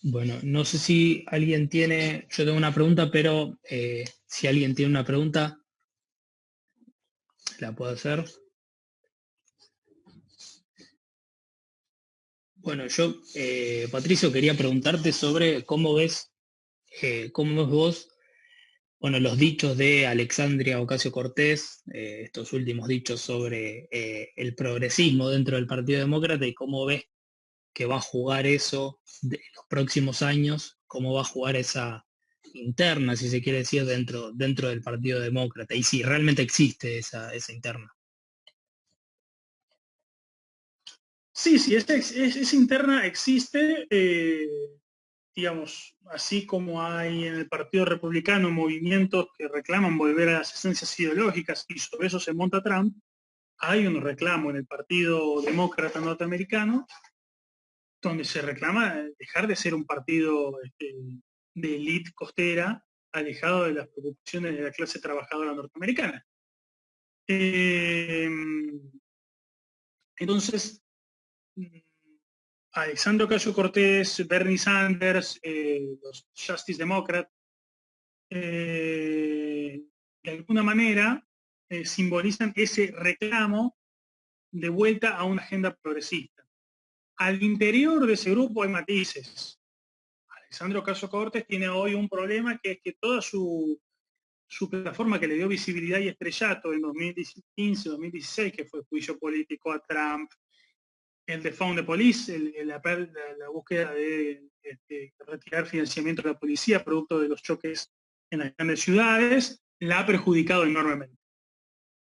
Bueno, no sé si alguien tiene, yo tengo una pregunta, pero si alguien tiene una pregunta, la puedo hacer. Bueno, yo, Patricio, quería preguntarte sobre cómo ves vos, bueno, los dichos de Alexandria Ocasio-Cortez, estos últimos dichos sobre el progresismo dentro del Partido Demócrata y cómo ves que va a jugar eso de los próximos años, cómo va a jugar esa interna, si se quiere decir, dentro del Partido Demócrata, y si realmente existe esa interna. Sí, sí, esa interna existe, digamos, así como hay en el Partido Republicano movimientos que reclaman volver a las esencias ideológicas y sobre eso se monta Trump, hay un reclamo en el Partido Demócrata norteamericano donde se reclama dejar de ser un partido de élite costera, alejado de las preocupaciones de la clase trabajadora norteamericana. Entonces, Alexandria Ocasio-Cortez, Bernie Sanders, los Justice Democrats, de alguna manera simbolizan ese reclamo de vuelta a una agenda progresista. Al interior de ese grupo hay matices. Alexandria Ocasio-Cortez tiene hoy un problema que es que toda su plataforma que le dio visibilidad y estrellato en 2015-2016, que fue el juicio político a Trump, el Defund the Police, la búsqueda de retirar financiamiento de la policía producto de los choques en las grandes ciudades, la ha perjudicado enormemente.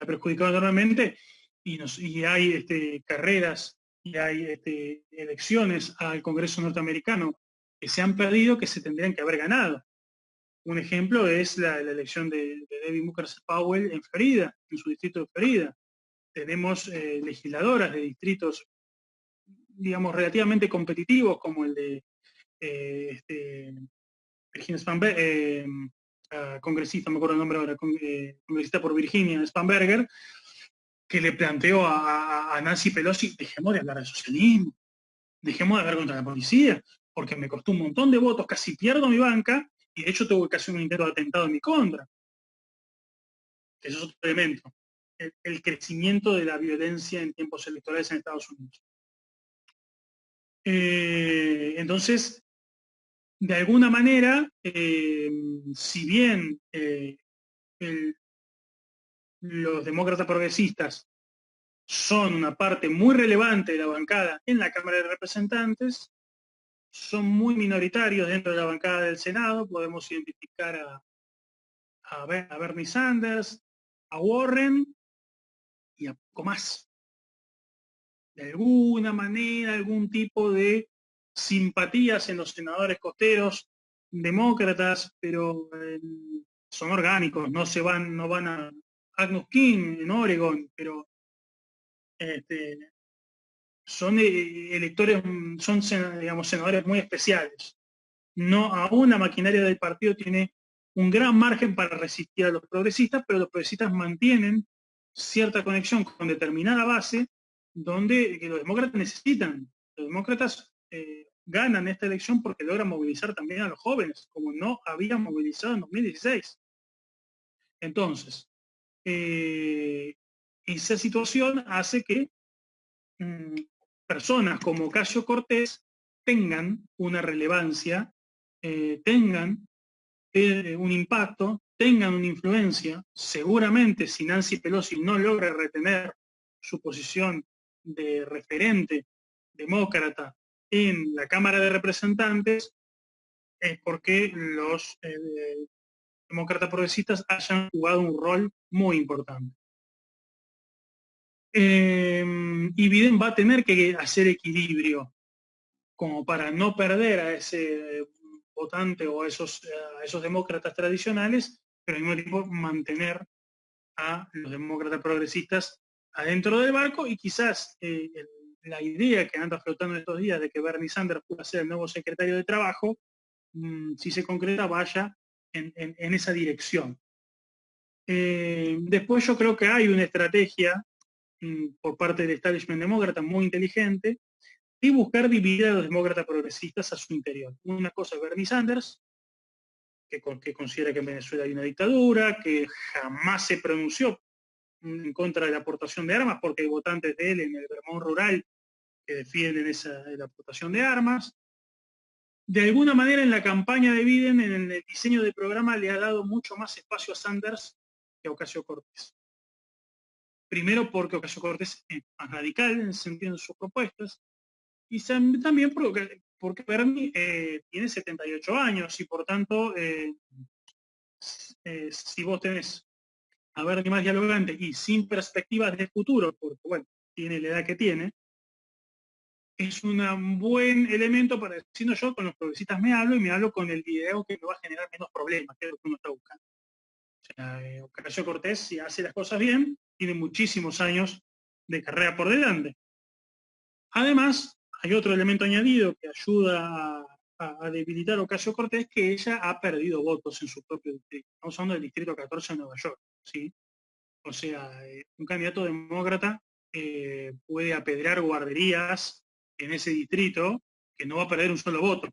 La ha perjudicado enormemente y hay carreras y hay elecciones al Congreso norteamericano que se han perdido que se tendrían que haber ganado. Un ejemplo es la elección de Debbie Mucarsel Powell en Florida, en su distrito de Florida. Tenemos legisladoras de distritos, digamos, relativamente competitivos, como el de Virginia Spanberger, congresista, me acuerdo el nombre ahora, congresista por Virginia, Spanberger, que le planteó a Nancy Pelosi, dejemos de hablar de socialismo, dejemos de hablar contra la policía, porque me costó un montón de votos, casi pierdo mi banca, y de hecho tuve que hacer un intento de atentado en mi contra. Eso es otro elemento. El crecimiento de la violencia en tiempos electorales en Estados Unidos. Entonces, de alguna manera, si bien los demócratas progresistas son una parte muy relevante de la bancada en la Cámara de Representantes, son muy minoritarios dentro de la bancada del Senado. Podemos identificar a Bernie Sanders, a Warren y a poco más. De alguna manera, algún tipo de simpatías en los senadores costeros demócratas, pero son orgánicos, no van a Agnes King en Oregon, pero son electores, son digamos, senadores muy especiales. No, aún la maquinaria del partido tiene un gran margen para resistir a los progresistas, pero los progresistas mantienen cierta conexión con determinada base donde que los demócratas necesitan. Los demócratas ganan esta elección porque logran movilizar también a los jóvenes, como no habían movilizado en 2016. Entonces, esa situación hace que personas como Ocasio-Cortez tengan una relevancia, tengan un impacto, tengan una influencia. Seguramente si Nancy Pelosi no logra retener su posición de referente demócrata en la Cámara de Representantes, es porque los demócratas progresistas hayan jugado un rol muy importante. Y Biden va a tener que hacer equilibrio como para no perder a ese votante o a esos demócratas tradicionales, pero al mismo tiempo mantener a los demócratas progresistas adentro del barco, y quizás la idea que anda flotando estos días de que Bernie Sanders pueda ser el nuevo secretario de Trabajo, si se concreta, vaya en esa dirección. Después yo creo que hay una estrategia por parte del establishment demócrata muy inteligente y buscar dividir a los demócratas progresistas a su interior. Una cosa es Bernie Sanders, que considera que en Venezuela hay una dictadura, que jamás se pronunció en contra de la aportación de armas, porque hay votantes de él en el Vermont rural que defienden la aportación de armas. De alguna manera, en la campaña de Biden, en el diseño del programa, le ha dado mucho más espacio a Sanders que a Ocasio-Cortez. Primero porque Ocasio-Cortez es más radical en el sentido de sus propuestas, y también porque Bernie tiene 78 años y por tanto, si vos tenés a Bernie más dialogante y sin perspectivas de futuro, porque bueno, tiene la edad que tiene, es un buen elemento para decir, no, yo con los progresistas me hablo, y me hablo con el video que me va a generar menos problemas, que es lo que uno está buscando. O sea, Ocasio-Cortez, si hace las cosas bien, tiene muchísimos años de carrera por delante. Además, hay otro elemento añadido que ayuda a debilitar a Ocasio-Cortez, que ella ha perdido votos en su propio distrito. Estamos hablando del distrito 14 de Nueva York, ¿sí? O sea, un candidato demócrata puede apedrear guarderías en ese distrito que no va a perder un solo voto,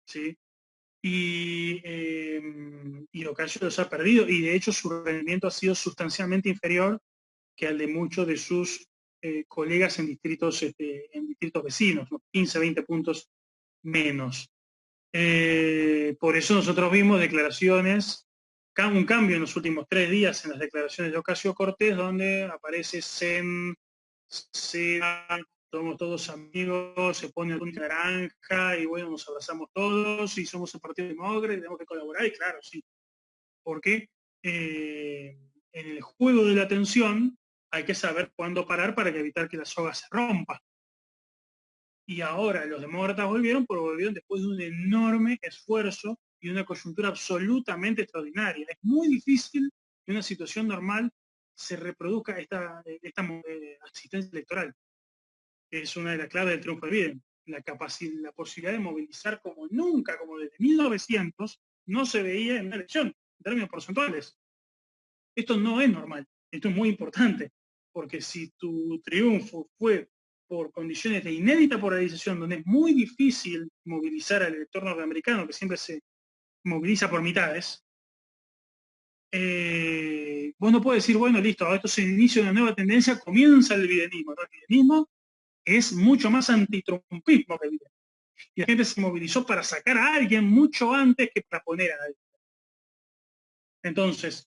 ¿sí? Y Ocasio los ha perdido, y de hecho su rendimiento ha sido sustancialmente inferior que al de muchos de sus colegas en distritos vecinos, ¿no? 15, 20 puntos menos. Por eso nosotros vimos declaraciones, un cambio en los últimos 3 días en las declaraciones de Ocasio-Cortez, donde aparece somos todos amigos, se pone el túnica naranja y bueno, nos abrazamos todos y somos el Partido Demócrata y tenemos que colaborar, y claro, sí. Porque en el juego de la tensión hay que saber cuándo parar para evitar que la soga se rompa. Y ahora los demócratas volvieron después de un enorme esfuerzo y una coyuntura absolutamente extraordinaria. Es muy difícil que en una situación normal se reproduzca esta asistencia electoral. Es una de las claves del triunfo de Biden. La posibilidad de movilizar como nunca, como desde 1900, no se veía en una elección, en términos porcentuales. Esto no es normal, esto es muy importante, porque si tu triunfo fue por condiciones de inédita polarización, donde es muy difícil movilizar al elector norteamericano, que siempre se moviliza por mitades, vos no puedes decir, bueno, listo, esto es el inicio de una nueva tendencia, comienza el bidenismo. ¿No? El bidenismo es mucho más antitrumpismo que el bidenismo. Y la gente se movilizó para sacar a alguien mucho antes que para poner a alguien. Entonces,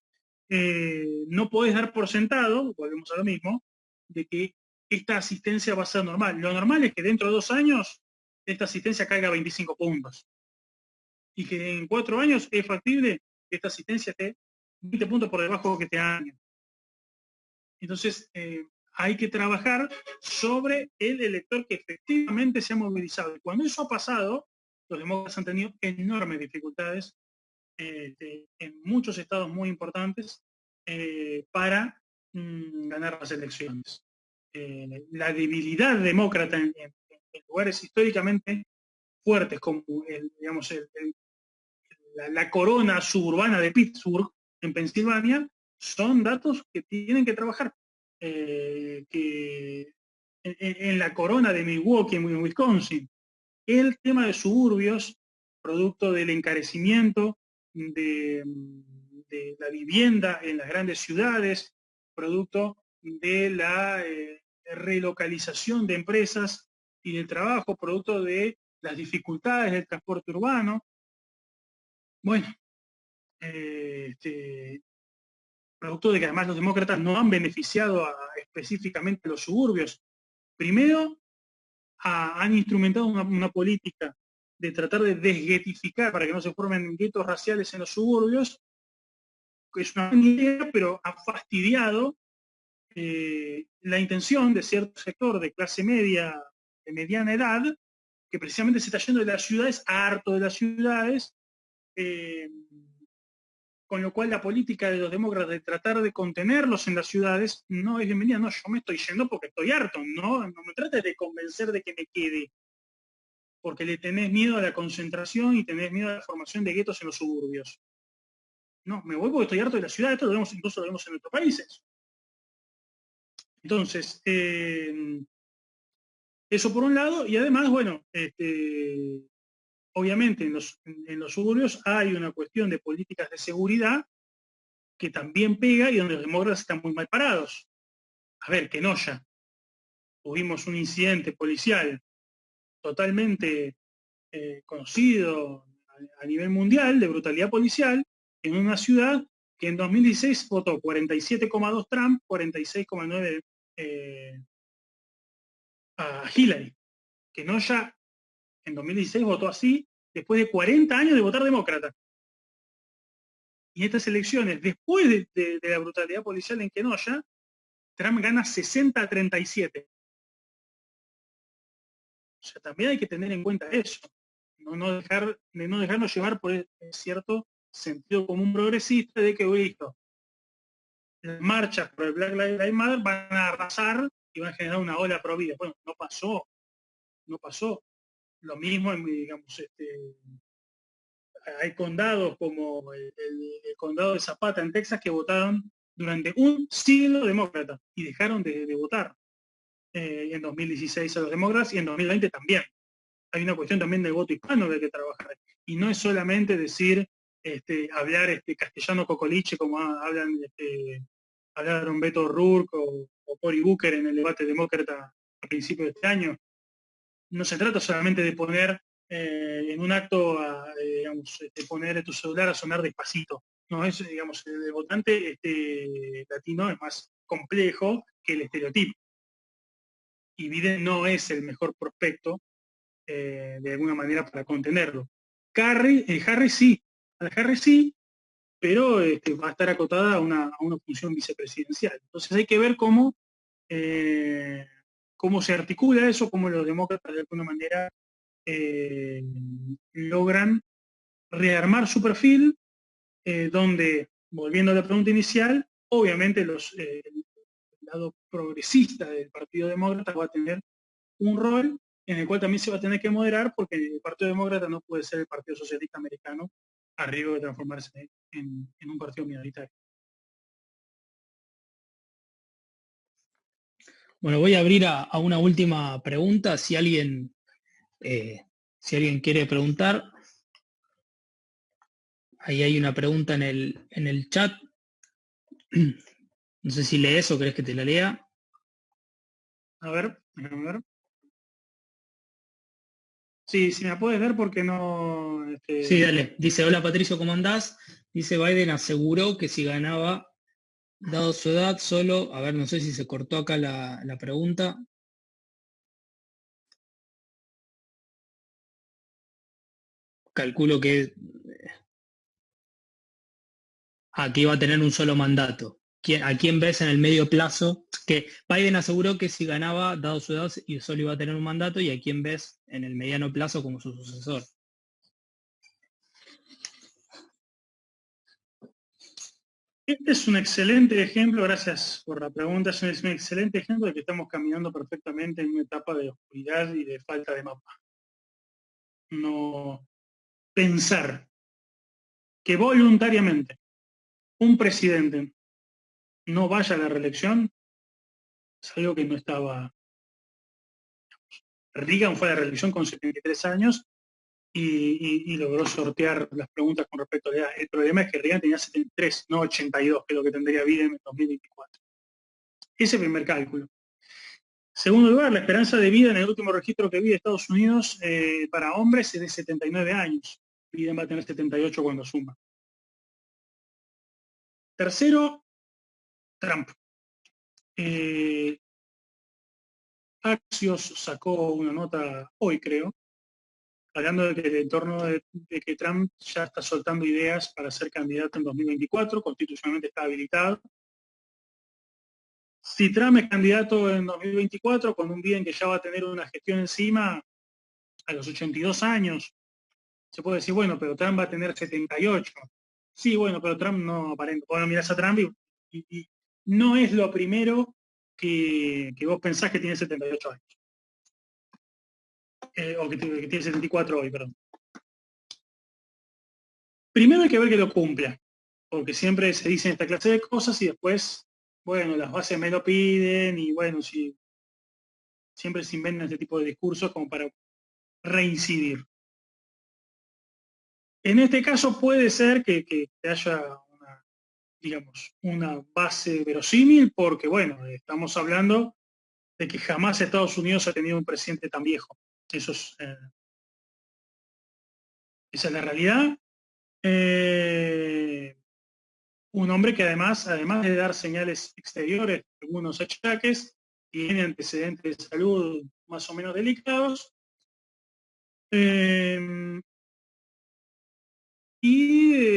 no podés dar por sentado, volvemos a lo mismo, de que esta asistencia va a ser normal. Lo normal es que dentro de 2 años esta asistencia caiga a 25 puntos. Y que en 4 años es factible que esta asistencia esté 20 puntos por debajo que este año. Entonces, hay que trabajar sobre el elector que efectivamente se ha movilizado. Y cuando eso ha pasado, los demócratas han tenido enormes dificultades en muchos estados muy importantes para ganar las elecciones. La debilidad demócrata en lugares históricamente fuertes como la corona suburbana de Pittsburgh, en Pensilvania, son datos que tienen que trabajar. Que en la corona de Milwaukee, en Wisconsin, el tema de suburbios, producto del encarecimiento de la vivienda en las grandes ciudades, producto de la relocalización de empresas y del trabajo, producto de las dificultades del transporte urbano. Bueno, producto de que además los demócratas no han beneficiado específicamente a los suburbios. Primero, han instrumentado una política de tratar de desguetificar para que no se formen guetos raciales en los suburbios, que es una buena idea, pero ha fastidiado la intención de cierto sector de clase media, de mediana edad, que precisamente se está yendo de las ciudades, harto de las ciudades, con lo cual la política de los demócratas de tratar de contenerlos en las ciudades no es bienvenida. No, yo me estoy yendo porque estoy harto, no me trates de convencer de que me quede, porque le tenés miedo a la concentración y tenés miedo a la formación de guetos en los suburbios. No, me voy porque estoy harto de la ciudad, esto lo vemos, incluso lo vemos en nuestros países. Entonces, eso por un lado, y además, bueno, obviamente en los suburbios hay una cuestión de políticas de seguridad que también pega y donde los demócratas están muy mal parados. A ver, Kenosha, tuvimos un incidente policial totalmente conocido a nivel mundial de brutalidad policial en una ciudad que en 2016 votó 47,2 Trump, 46,9 a Hillary. Kenosha en 2016 votó así después de 40 años de votar demócrata. Y estas elecciones, después de la brutalidad policial en Kenosha, Trump gana 60-37. O sea, también hay que tener en cuenta eso. No dejarnos llevar por el cierto sentido común progresista de que, listo, las marchas por el Black Lives Matter van a arrasar y van a generar una ola pro vida. Bueno, no pasó. Lo mismo, digamos, hay condados como el condado de Zapata en Texas que votaron durante un siglo demócrata y dejaron de votar en 2016 a los demócratas y en 2020 también. Hay una cuestión también del voto hispano que hay que trabajar. Y no es solamente decir, hablar castellano cocoliche como hablaron Beto O'Rourke o Cory Booker en el debate demócrata a principios de este año. No se trata solamente de poner en un acto, poner tu celular a sonar despacito. No, es, digamos, el votante latino es más complejo que el estereotipo. Y Biden no es el mejor prospecto de alguna manera para contenerlo. Harris sí, pero va a estar acotada a una función vicepresidencial. Entonces hay que ver cómo se articula eso, cómo los demócratas de alguna manera logran rearmar su perfil, donde, volviendo a la pregunta inicial, obviamente el lado progresista del Partido Demócrata va a tener un rol en el cual también se va a tener que moderar, porque el Partido Demócrata no puede ser el Partido Socialista Americano a riesgo de transformarse en un partido minoritario. Bueno, voy a abrir a una última pregunta. Si alguien quiere preguntar, ahí hay una pregunta en el chat. No sé si lees o querés que te la lea. A ver, déjame ver. Sí, si me puedes ver porque no... Sí, dale. Dice, hola Patricio, ¿cómo andás? Dice, Biden aseguró que si ganaba, dado su edad, solo... A ver, no sé si se cortó acá la pregunta. Calculo que aquí va a tener un solo mandato. ¿A quién ves en el medio plazo? Que Biden aseguró que si ganaba, dado su edad, y solo iba a tener un mandato, y a quién ves en el mediano plazo como su sucesor. Este es un excelente ejemplo, gracias por la pregunta, es un excelente ejemplo de que estamos caminando perfectamente en una etapa de oscuridad y de falta de mapa. No pensar que voluntariamente un presidente no vaya a la reelección es algo que no estaba. Reagan fue a la reelección con 73 años y logró sortear las preguntas con respecto a la edad. El problema es que Reagan tenía 73, no 82, que es lo que tendría Biden en 2024. Ese es el primer cálculo. Segundo lugar, la esperanza de vida en el último registro que vi de Estados Unidos para hombres es de 79 años. Biden va a tener 78 cuando suma. Tercero, Trump. Axios sacó una nota hoy, creo, hablando de que el entorno de que Trump ya está soltando ideas para ser candidato en 2024, constitucionalmente está habilitado. Si Trump es candidato en 2024, con un Biden que ya va a tener una gestión encima, a los 82 años, se puede decir, bueno, pero Trump va a tener 78. Sí, bueno, pero Trump no aparenta. Bueno, mirás a Trump y no es lo primero que vos pensás que tiene 78 años. O que tiene 74 hoy, perdón. Primero hay que ver que lo cumpla, porque siempre se dicen esta clase de cosas y después, bueno, las bases me lo piden y bueno, si siempre se inventan este tipo de discursos como para reincidir. En este caso puede ser que haya una, digamos, una base verosímil, porque bueno, estamos hablando de que jamás Estados Unidos ha tenido un presidente tan viejo. Eso es, esa es la realidad. Un hombre que además de dar señales exteriores, algunos achaques, tiene antecedentes de salud más o menos delicados.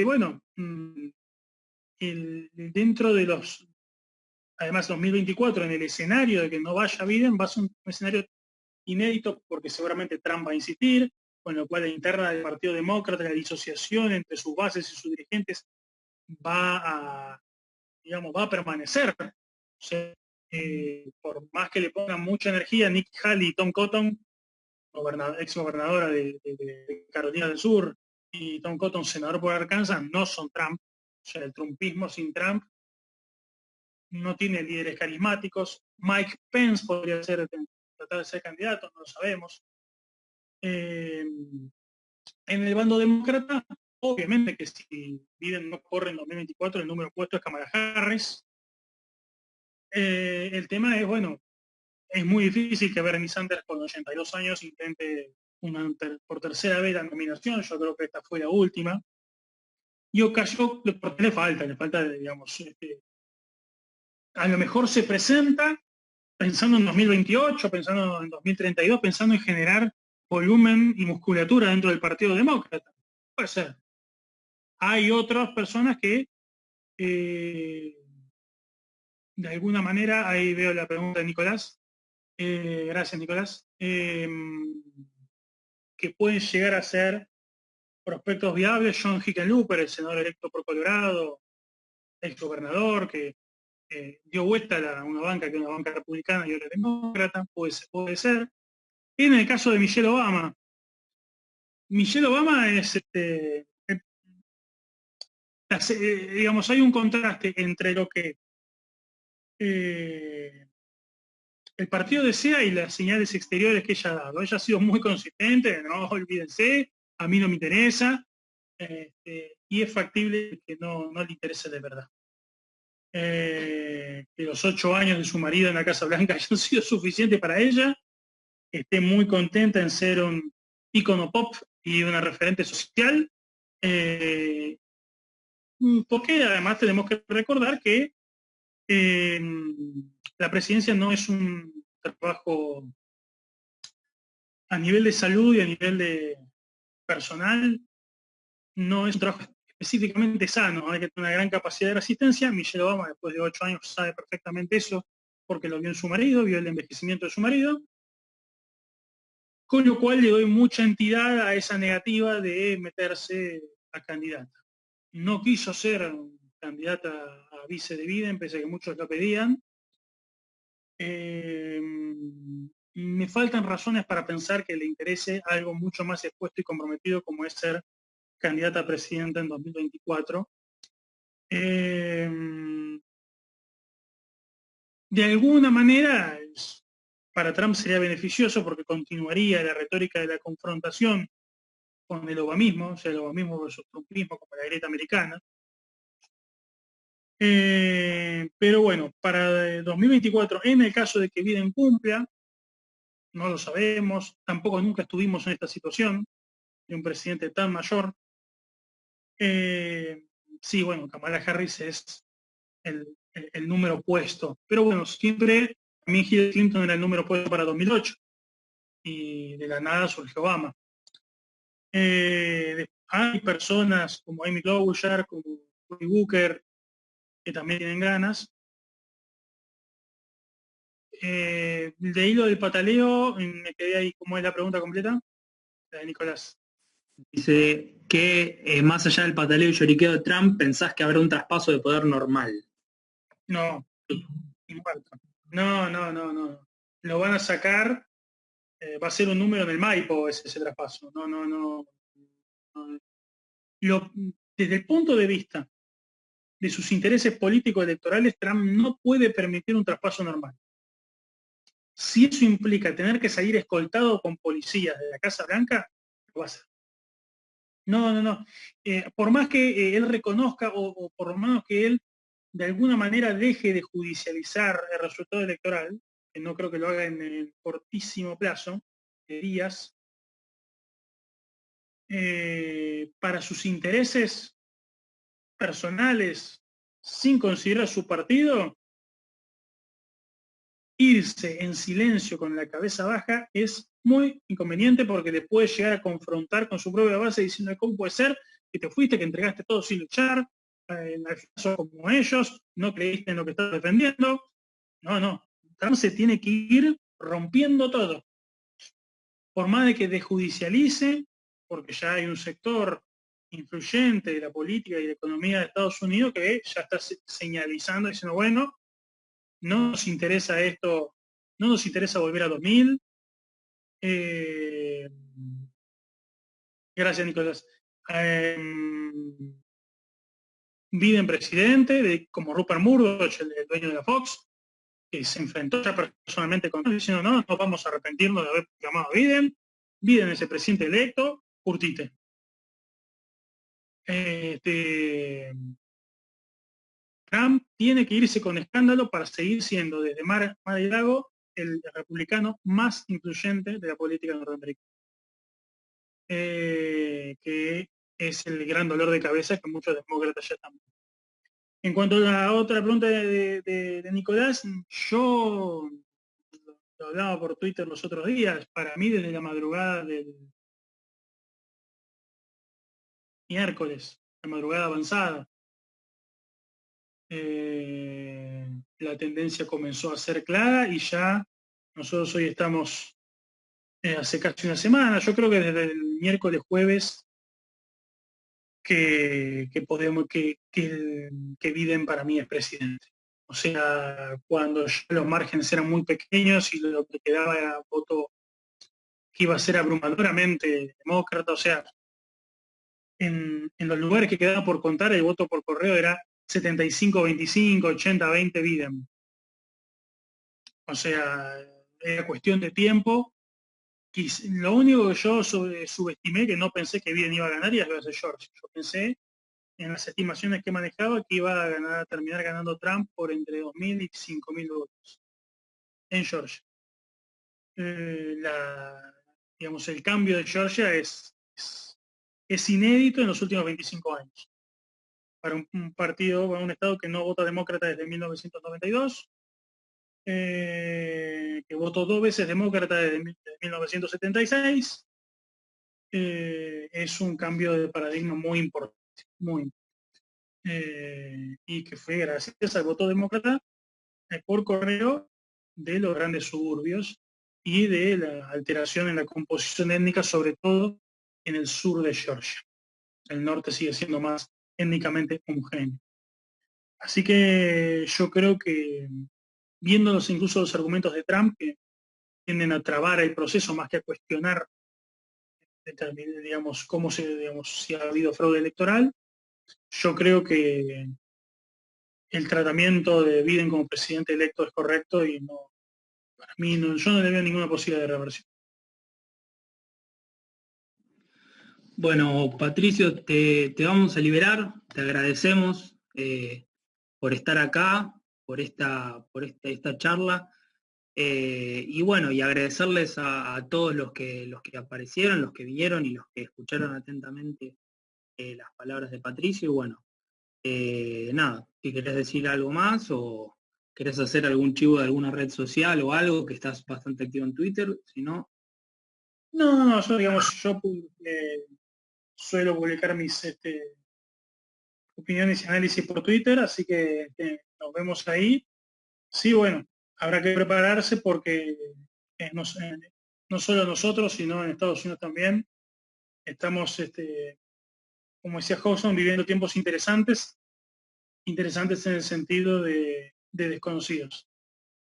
Bueno, dentro de los, además 2024, en el escenario de que no vaya Biden, va a ser un escenario inédito porque seguramente Trump va a insistir, con lo cual la interna del Partido Demócrata, la disociación entre sus bases y sus dirigentes va a, digamos, va a permanecer. O sea, por más que le pongan mucha energía, Nikki Haley y Tom Cotton, ex gobernadora de Carolina del Sur, y Tom Cotton, senador por Arkansas, no son Trump. O sea, el trumpismo sin Trump no tiene líderes carismáticos. Mike Pence podría tratar de ser candidato, no lo sabemos. En el bando demócrata, obviamente que si Biden no corre en 2024, el número puesto es Kamala Harris. El tema es, bueno, es muy difícil que Bernie Sanders con 82 años intente por tercera vez la nominación. Yo creo que esta fue la última. Y Ocasio, porque le falta, digamos, a lo mejor se presenta pensando en 2028, pensando en 2032, pensando en generar volumen y musculatura dentro del Partido Demócrata. Puede ser. Hay otras personas que, de alguna manera, ahí veo la pregunta de Nicolás, gracias Nicolás, que pueden llegar a ser prospectos viables. John Hickenlooper, el senador electo por Colorado, ex gobernador, que dio vuelta a una banca que es una banca republicana y ahora demócrata, puede ser. En el caso de Michelle Obama es, digamos, hay un contraste entre lo que el partido desea y las señales exteriores que ella ha dado. Ella ha sido muy consistente, no olvídense, a mí no me interesa, y es factible que no le interese de verdad. Que los 8 años de su marido en la Casa Blanca hayan sido suficientes para ella, que esté muy contenta en ser un ícono pop y una referente social, porque además tenemos que recordar que la presidencia no es un trabajo a nivel de salud y a nivel de personal, no es un trabajo específicamente sano, hay que tener una gran capacidad de resistencia. Michelle Obama, después de 8 años, sabe perfectamente eso, porque lo vio en su marido, vio el envejecimiento de su marido, con lo cual le doy mucha entidad a esa negativa de meterse a candidata. No quiso ser candidata a vice de Biden, pese a que muchos lo pedían. Me faltan razones para pensar que le interese algo mucho más expuesto y comprometido como es ser candidata a presidenta en 2024. De alguna manera, para Trump sería beneficioso porque continuaría la retórica de la confrontación con el obamismo, o sea, el obamismo versus trumpismo como la grieta americana. Pero bueno, para 2024, en el caso de que Biden cumpla, no lo sabemos, tampoco nunca estuvimos en esta situación de un presidente tan mayor. Sí, bueno, Kamala Harris es el número opuesto, pero bueno, siempre también Hillary Clinton era el número opuesto para 2008 y de la nada surgió Obama. Hay personas como Amy Klobuchar, como Cory Booker, que también tienen ganas. De hilo del pataleo, me quedé ahí, ¿cómo es la pregunta completa? La de Nicolás. Dice que más allá del pataleo y lloriqueo de Trump, ¿pensás que habrá un traspaso de poder normal? No, importa. No. Lo van a sacar, va a ser un número en el Maipo ese traspaso. No. Desde el punto de vista de sus intereses políticos electorales, Trump no puede permitir un traspaso normal. Si eso implica tener que salir escoltado con policías de la Casa Blanca, lo va a hacer. No. Por más que él reconozca o por lo menos que él de alguna manera deje de judicializar el resultado electoral, que no creo que lo haga en el cortísimo plazo de días, para sus intereses personales, sin considerar su partido, irse en silencio con la cabeza baja es muy inconveniente porque le puede llegar a confrontar con su propia base diciendo cómo puede ser que te fuiste, que entregaste todo sin luchar, al final sos como ellos, no creíste en lo que estás defendiendo. No. Trump se tiene que ir rompiendo todo. Por más de que desjudicialice, porque ya hay un sector influyente de la política y la economía de Estados Unidos que ya está señalizando, diciendo, bueno, no nos interesa esto, no nos interesa volver a 2000. Gracias, Nicolás. Biden presidente, como Rupert Murdoch, el dueño de la Fox, que se enfrentó ya personalmente con él, diciendo, no vamos a arrepentirnos de haber llamado a Biden. Biden es el presidente electo, curtite. Trump tiene que irse con escándalo para seguir siendo desde Mar-a-Lago el republicano más influyente de la política norteamericana. Que es el gran dolor de cabeza que muchos demócratas ya están. En cuanto a la otra pregunta de Nicolás, yo lo hablaba por Twitter los otros días, para mí desde la madrugada del miércoles, la madrugada avanzada, la tendencia comenzó a ser clara y ya nosotros hoy estamos hace casi una semana, yo creo que desde el miércoles, jueves, que Biden para mí es presidente. O sea, cuando ya los márgenes eran muy pequeños y lo que quedaba era voto que iba a ser abrumadoramente demócrata, o sea, en los lugares que quedaba por contar el voto por correo era 75-25, 80-20 Biden. O sea, era cuestión de tiempo. Y lo único que yo subestimé, que no pensé que Biden iba a ganar, y iba a ser George. Yo pensé en las estimaciones que manejaba que iba a terminar ganando Trump por entre 2.000 y 5.000 votos en Georgia. Digamos, el cambio de Georgia es inédito en los últimos 25 años. Para un partido, para un estado que no vota demócrata desde 1992, que votó 2 veces demócrata desde 1976, es un cambio de paradigma muy importante, y que fue gracias al voto demócrata por correo de los grandes suburbios y de la alteración en la composición étnica, sobre todo en el sur de Georgia. El norte sigue siendo más étnicamente homogéneo. Así que yo creo que, viéndolos incluso los argumentos de Trump, que tienden a trabar el proceso más que a cuestionar, digamos, si ha habido fraude electoral, yo creo que el tratamiento de Biden como presidente electo es correcto y no, para mí yo no le veo ninguna posibilidad de reversión. Bueno, Patricio, te vamos a liberar, te agradecemos por estar acá, por esta charla, y bueno, y agradecerles a todos los que aparecieron, los que vinieron y los que escucharon atentamente las palabras de Patricio, y bueno, nada, si querés decir algo más o querés hacer algún chivo de alguna red social o algo, que estás bastante activo en Twitter, si no. No, yo suelo publicar mis opiniones y análisis por Twitter, así que nos vemos ahí. Sí, bueno, habrá que prepararse porque no solo nosotros, sino en Estados Unidos también, estamos, como decía Hobson, viviendo tiempos interesantes en el sentido de desconocidos.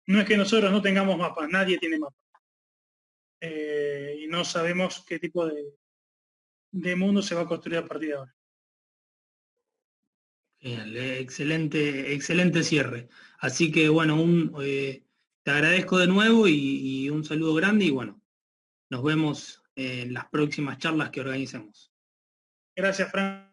No es que nosotros no tengamos mapas, nadie tiene mapas. Y no sabemos qué tipo de mundo se va a construir a partir de ahora. Excelente, excelente cierre. Así que bueno, te agradezco de nuevo y un saludo grande y bueno, nos vemos en las próximas charlas que organicemos. Gracias, Fran.